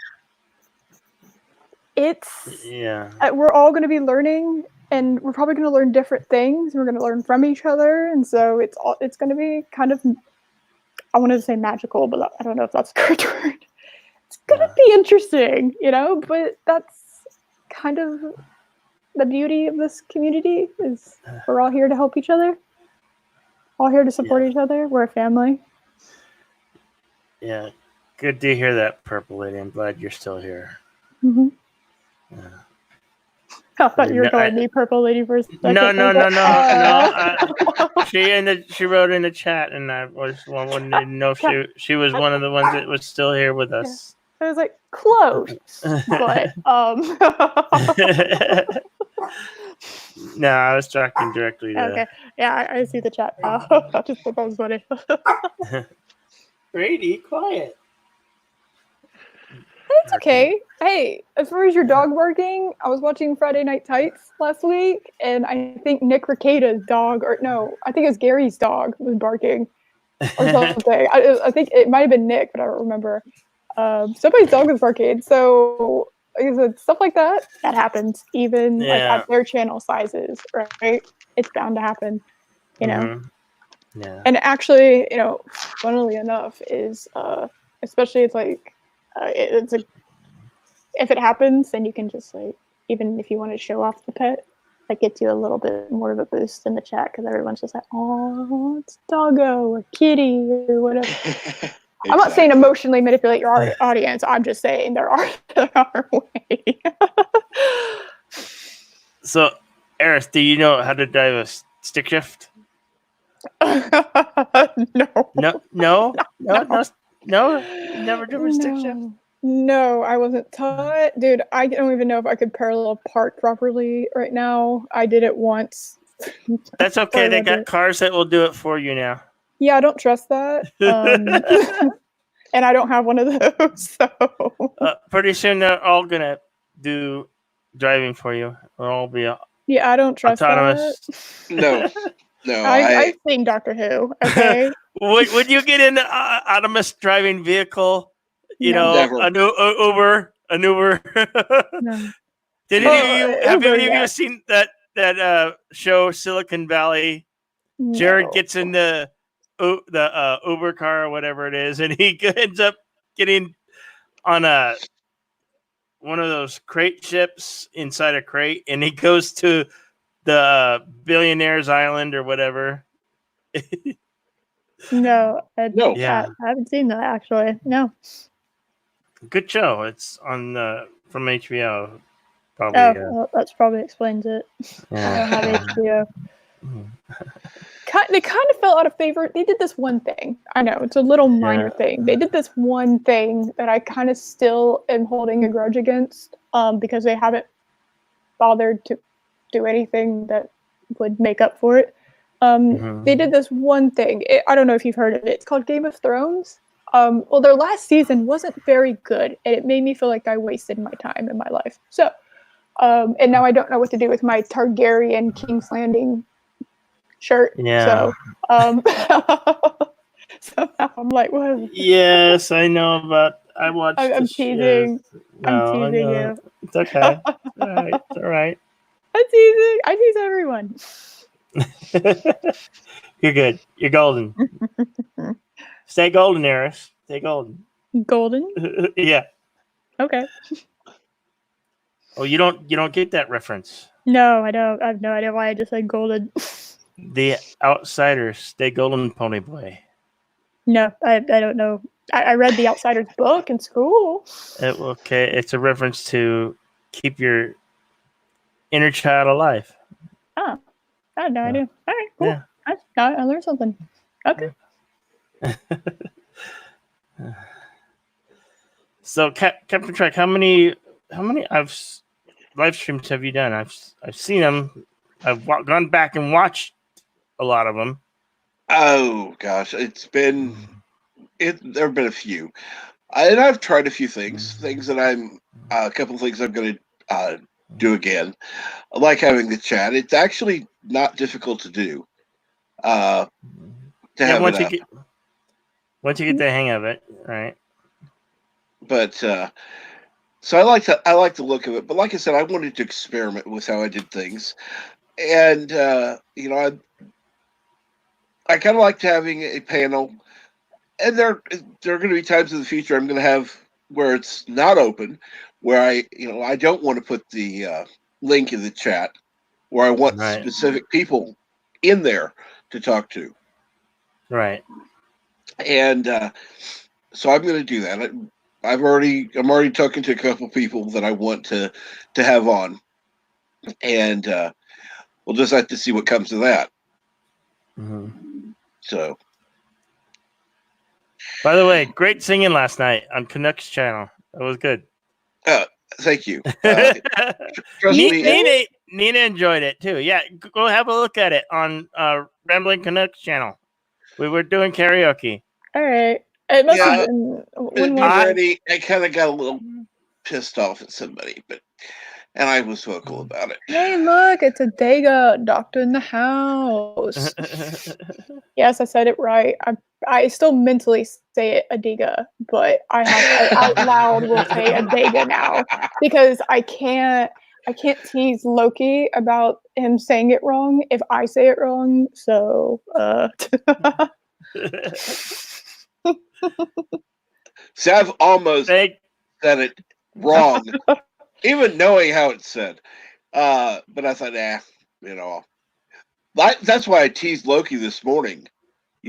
we're all going to be learning, and we're probably going to learn different things. We're going to learn from each other, and so it's going to be kind of, I wanted to say magical, but I don't know if that's the correct word. It's going to be interesting, you know, but that's kind of the beauty of this community is we're all here to help each other, all here to support each other. We're a family. Yeah, good to hear that, Purple Lady. I'm glad you're still here. Mm-hmm. I thought you were calling me Purple Lady for a second. No. She wrote in the chat, and I wanted to know if she was one of the ones that was still here with us. I was like, close, but No, I was talking directly to. Okay, yeah, I see the chat now. I just thought that was funny. Brady, quiet. It's okay. Hey, as far as your dog barking, I was watching Friday Night Tights last week, and I think Nick Rekieta's dog, or no, I think it was Gary's dog was barking or something. I think it might have been Nick, but I don't remember. Somebody's dog was barking. So like I said, stuff like that happens even like at their channel sizes, right? It's bound to happen, you know. Yeah. And actually, you know, funnily enough, is especially it's like if it happens, then you can just like, even if you want to show off the pet, that gets you a little bit more of a boost in the chat because everyone's just like, oh, it's doggo or kitty or whatever. Exactly. I'm not saying emotionally manipulate your audience. I'm just saying there are ways. So, Eris, do you know how to drive a stick shift? No. Never driven a stick shift. No, I wasn't taught. Dude, I don't even know if I could parallel park properly right now. I did it once. That's okay. They got cars that will do it for you now. Yeah, I don't trust that. And I don't have one of those. So pretty soon they're all going to do driving for you. They'll all be I don't trust autonomous. That. No. I've seen Doctor Who. Okay. Would you get in an autonomous driving vehicle? You know, never. an Uber. No. Have any of you seen that show Silicon Valley? No. Jared gets in the Uber car or whatever it is, and he ends up getting on one of those crate ships inside a crate, and he goes to the Billionaire's Island or whatever. No. I haven't seen that actually. No. Good show. It's on from HBO. Probably. Well, that's probably explains it. Yeah. I don't have HBO. They kind of fell out of favor. They did this one thing. I know it's a little minor thing. They did this one thing that I kind of still am holding a grudge against, because they haven't bothered to do anything that would make up for it. They did this one thing. I don't know if you've heard of it. It's called Game of Thrones. Well, their last season wasn't very good, and it made me feel like I wasted my time in my life. So, and now I don't know what to do with my Targaryen King's Landing shirt. Yeah. So, so now I'm like, what? Yes, I know about. I watched. I'm teasing. I'm teasing you. It's okay. It's all right. I'm teasing. I tease everyone. You're good. You're golden. Stay golden, Eris. Stay golden. Golden? Yeah. Okay. Oh, you don't get that reference. No, I don't. I have no idea why I just said golden. The Outsiders. Stay golden, Pony Boy. No, I don't know I read The Outsider's book in school. Okay, it's a reference to keep your inner child alive. Oh, I had no Yeah. idea. All right, cool. Yeah. I learned something. Okay. So, Captain Trek, how many live streams have you done? I've seen them. I've gone back and watched a lot of them. Oh gosh, there have been a few, and I've tried a few things that a couple of things I'm going to do again. I like having the chat. It's actually not difficult to do. Once you get the hang of it, right? But so I like the look of it. But like I said, I wanted to experiment with how I did things, and I kind of liked having a panel. And there are going to be times in the future I'm going to have where it's not open, where I don't want to put the link in the chat, where I want specific people in there to talk to. Right. And so I'm going to do that. I'm already talking to a couple people that I want to have on, and we'll just have to see what comes of that. Mm-hmm. So. By the way, great singing last night on Canucks channel. That was good. Thank you. Trust me, Nina enjoyed it too. Yeah, go have a look at it on Rambling Canucks channel. We were doing karaoke. All right. It must have been when we I kind of got a little pissed off at somebody, and I was vocal about it. Hey, look, it's a Dega doctor in the house. Yes, I said it right. I still mentally say it Adiga, but I out loud will say Adega now because I can't tease Loki about him saying it wrong if I say it wrong. So See, I've almost said it wrong, even knowing how it's said. But I thought, that's why I teased Loki this morning.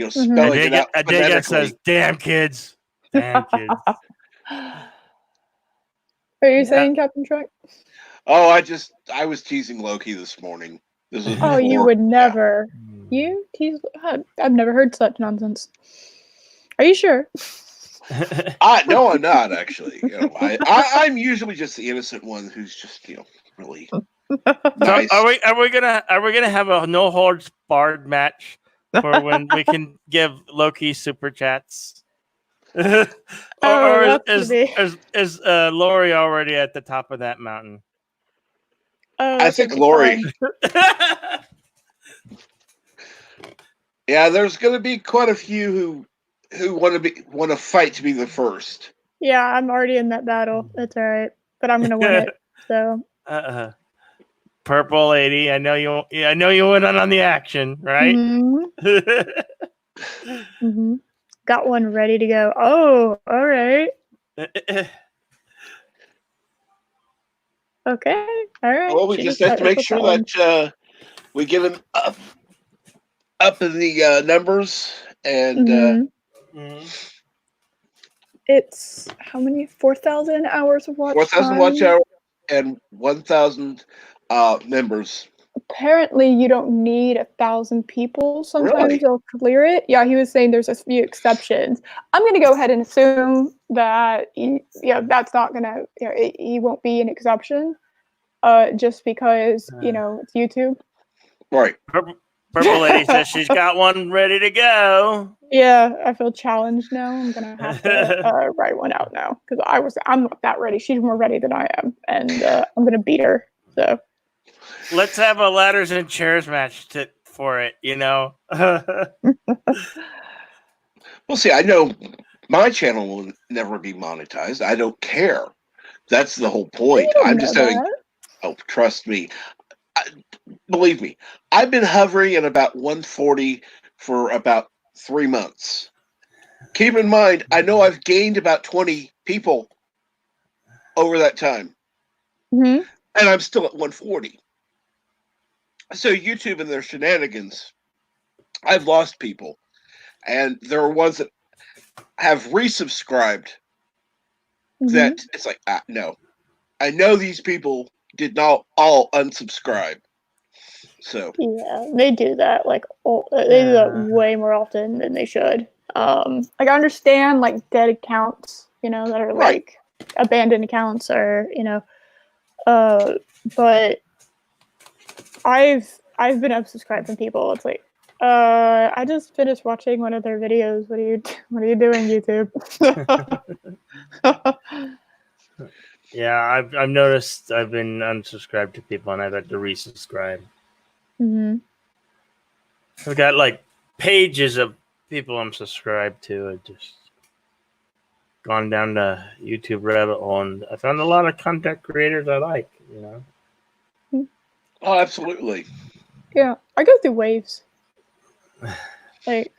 Spelling it out Adega says, "Damn kids, damn kids." Are you saying Captain Trek? Oh, I was teasing Loki this morning. This was before, you would never. Yeah. You tease? I've never heard such nonsense. Are you sure? No, I'm not actually. I'm usually just the innocent one who's just really nice. So are we gonna have a no holds barred match for when we can give Loki super chats? or is Lori already at the top of that mountain? I think Lori. Yeah, there's going to be quite a few who want to fight to be the first. Yeah, I'm already in that battle. That's all right, but I'm going to win it. So. Purple lady, I know you. I know you went on the action, right? Mm-hmm. Mm-hmm. Got one ready to go. Oh, all right. Okay, all right. Well, we just have to make sure that we get him up in the numbers, and it's how many? 4,000 hours of watch. 4,000 watch hours and 1,000 members. Apparently, you don't need 1,000 people. Sometimes they'll clear it. Yeah, he was saying there's a few exceptions. I'm going to go ahead and assume that that's not going to. He won't be an exception. Just because it's YouTube. Right. Purple lady says she's got one ready to go. Yeah, I feel challenged now. I'm gonna have to write one out now because I'm not that ready. She's more ready than I am, and I'm gonna beat her. So let's have a ladders and chairs match for it. We'll see. I know my channel will never be monetized. I don't care. That's the whole point. I'm just having. That. Oh, trust me. Believe me, I've been hovering at about 140 for about 3 months. Keep in mind, I know I've gained about 20 people over that time. Mm-hmm. And I'm still at 140. So YouTube and their shenanigans, I've lost people. And there are ones that have resubscribed, Mhm. that it's like, no, I know these people did not all unsubscribe. So Yeah, they do that. Like, they do that way more often than they should. Like, I understand like dead accounts, that are Right. like abandoned accounts, or but I've been unsubscribed from people. It's like, I just finished watching one of their videos. What are you doing, YouTube? Yeah, I've noticed I've been unsubscribed to people and I've had to resubscribe. Hmm. I've got like pages of people I'm subscribed to. I just gone down the YouTube rabbit hole and I found a lot of content creators I like, oh, absolutely. Yeah, I go through waves. Like,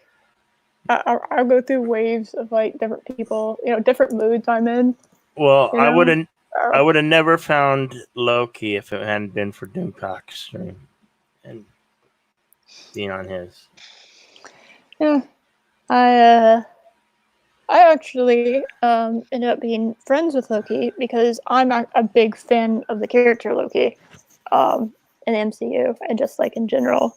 I'll go through waves of like different people, different moods I'm in. Well, You I know? would have never found Loki if it hadn't been for Doomcock's stream and being on his. Yeah, I actually ended up being friends with Loki because I'm a big fan of the character Loki, in the MCU and just like in general.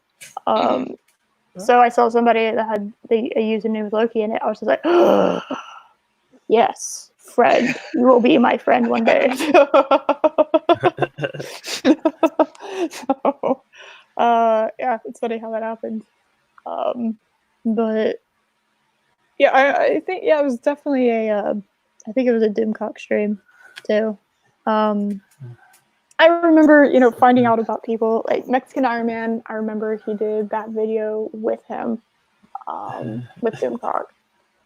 So I saw somebody that had a username with Loki in it. I was just like, yes, friend, you will be my friend one day. So, yeah, it's funny how that happened. But yeah, I think it was definitely I think it was a Doomcock stream too. I remember, finding out about people like Mexican Iron Man. I remember he did that video with him, with Doomcock,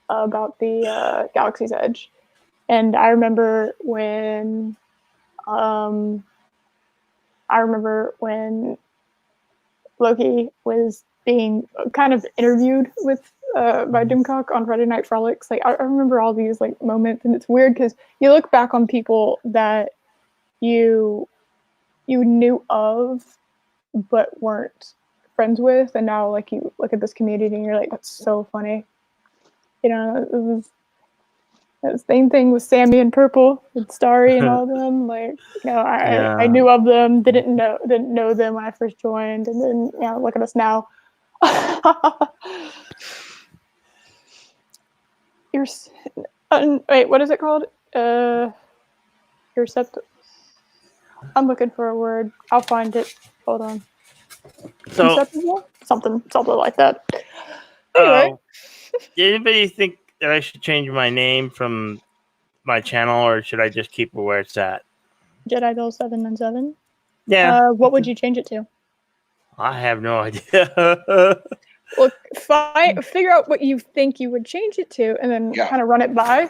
about the Galaxy's Edge, and I remember when Loki was being kind of interviewed with by Doomcock on Friday Night Frolics. Like, I remember all these like moments, and it's weird because you look back on people that you knew of but weren't friends with, and now like you look at this community and you're like, that's so funny. It was that same thing with Sammy and Purple and Starry and all them. Like, I knew of them, didn't know them when I first joined, and then look at us now. Wait, what is it called? I'm looking for a word. I'll find it. Hold on. So, something like that. Anyway, did anybody think that I should change my name from my channel, or should I just keep it where it's at? Jedi Bill 797. Yeah. What would you change it to? I have no idea. Look, figure out what you think you would change it to, and then kind of run it by.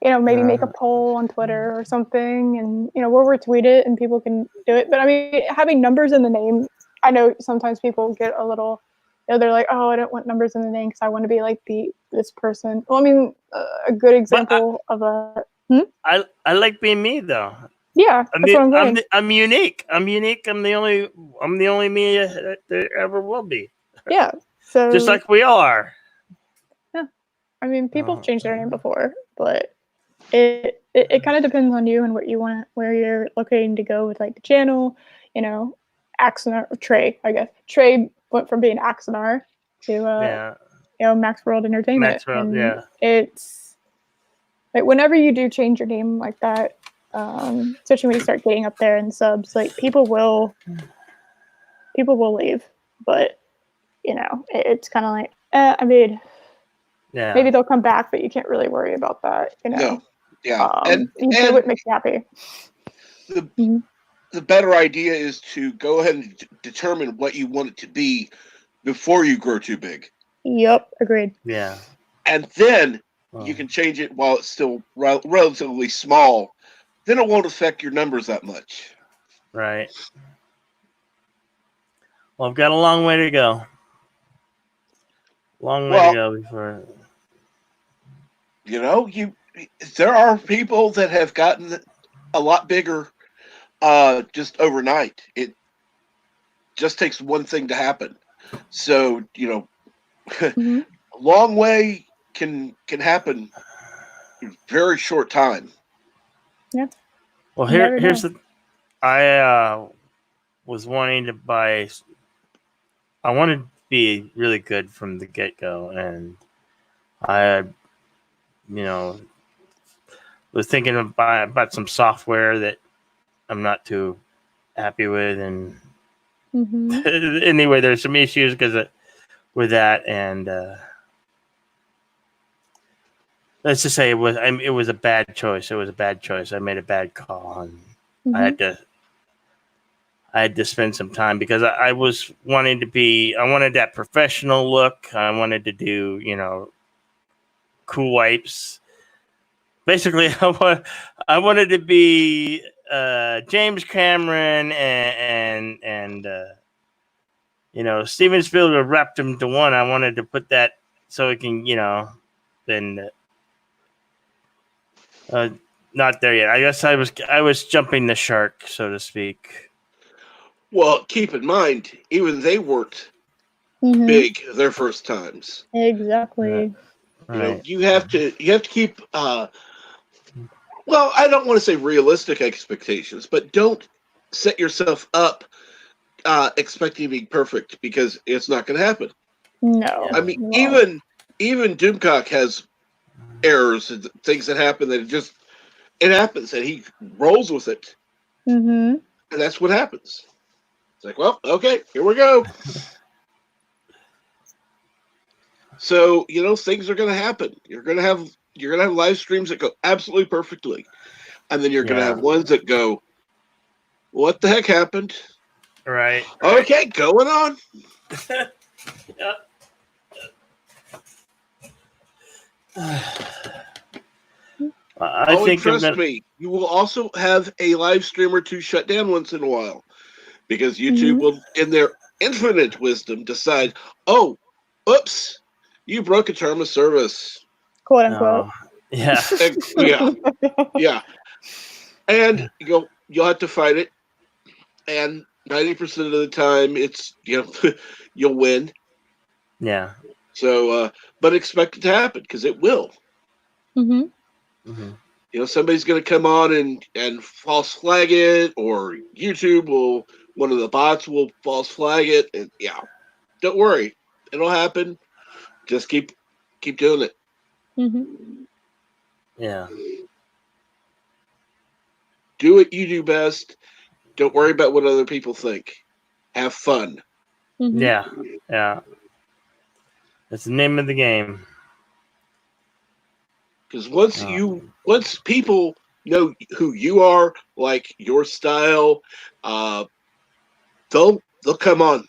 Maybe make a poll on Twitter or something, and we'll retweet it, and people can do it. But I mean, having numbers in the name, I know sometimes people get a little, they're like, oh, I don't want numbers in the name because I want to be like this person. Well, I mean, a good example of a. I like being me though. Yeah, that's what I'm saying. I'm unique. I'm unique. I'm the only me that there ever will be. Yeah. So just like we all are. Yeah. I mean, people have changed their name before, but it kind of depends on you and what you want, where you're looking to go with like the channel. Axonar, Trey, I guess. Trey went from being Axonar to Max World Entertainment. Max World, and it's like whenever you do change your name like that, especially when you start getting up there in subs, like people will leave, but it's kind of like, I mean, maybe they'll come back, but you can't really worry about that, No. Yeah, and you do what makes you happy. The better idea is to go ahead and determine what you want it to be before you grow too big. Yep, agreed. Yeah, and then you can change it while it's still relatively small. Then it won't affect your numbers that much. Right. Well, I've got a long way to go. Long way to go before. There are people that have gotten a lot bigger just overnight. It just takes one thing to happen. So, a long way can happen in a very short time. Well, You never here's know. I was wanting to buy. I wanted to be really good from the get go, and I, was thinking of about some software that I'm not too happy with, and Mm-hmm. anyway, there's some issues with that, and let's just say it was a bad choice. It was a bad choice. I made a bad call, and I had to spend some time because I was wanting to be. I wanted that professional look. I wanted to do cool wipes. Basically, I wanted to be James Cameron and Steven Spielberg wrapped them to one. I wanted to put that so it can then not there yet. I guess I was jumping the shark, so to speak. Well, keep in mind, even they weren't Mm-hmm. big their first times. Exactly. Right. You have to keep. Well, I don't want to say realistic expectations, but don't set yourself up expecting to be perfect because it's not going to happen. No. I mean, No. even Doomcock has errors and things that happen that it happens and he rolls with it, Mm-hmm. and that's what happens. It's like, well, okay, here we go. So things are going to happen. You're going to have live streams that go absolutely perfectly, and then you're going to have ones that go, "What the heck happened?" Right. Okay, going on. I think trust me, you will also have a live stream or two shut down once in a while because YouTube will, in their infinite wisdom, decide, "Oh, oops, you broke a term of service." Quote unquote. Yeah. Yeah. And you'll have to fight it, and 90% of the time, it's you'll win. Yeah. So, but expect it to happen because it will. Mm-hmm. Mm-hmm. Somebody's going to come on and false flag it, or YouTube will, one of the bots will false flag it, and don't worry, it'll happen. Just keep doing it. Mm-hmm. Yeah. Do what you do best. Don't worry about what other people think. Have fun. Mm-hmm. Yeah. Yeah. That's the name of the game. Because once people know who you are, like your style, they'll come on.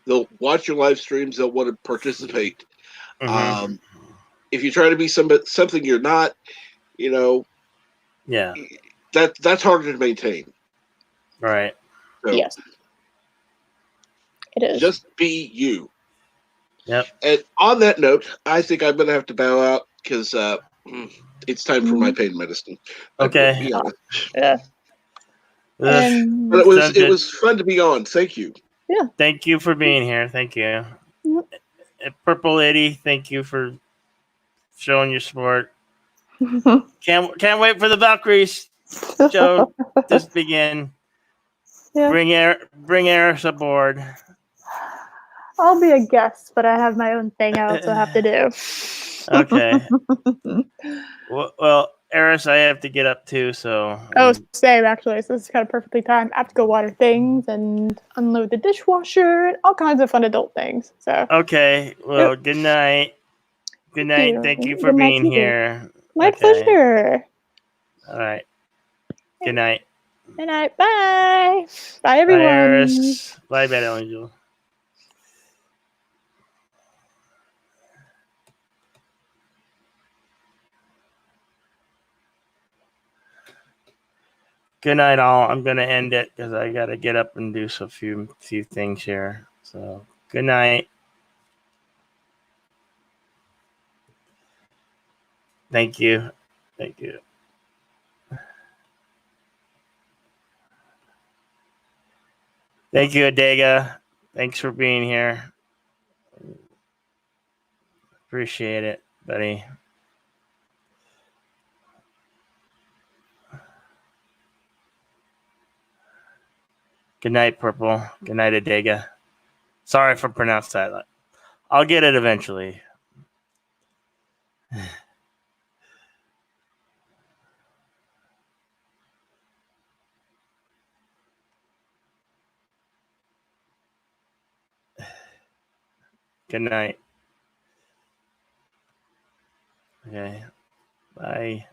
They'll watch your live streams. They'll want to participate. Mm-hmm. If you try to be something you're not, Yeah. that's harder to maintain. Right. So Yes. It is. just be you. Yep. And on that note, I think I'm going to have to bow out because it's time for my pain medicine. Okay. Yeah. And But it was fun to be on. Thank you. yeah. Thank you for being here. Thank you. Yep. Purple Lady, thank you for showing your support. Can't wait for the Valkyries show to begin. Yeah. Bring Eris aboard. I'll be a guest, but I have my own thing I also have to do. Okay. Well, Eris, I have to get up too, so. Oh, same actually. So this is kind of perfectly timed. I have to go water things and unload the dishwasher and all kinds of fun adult things. So. Okay. Well, good night. Good night. Thank you for Good night being to you. here. My pleasure. All right. Good night. Good night. Bye. Bye, everyone. Bye, Eris. Bye, Bad Angel. Good night, all. I'm gonna end it because I gotta get up and do a few things here. So, good night. Thank you. Thank you. Thank you, Adega. Thanks for being here. Appreciate it. buddy. Good night, Purple. Good night, Adega. Sorry if I pronounced that. I'll get it eventually. Good night. Okay. Bye.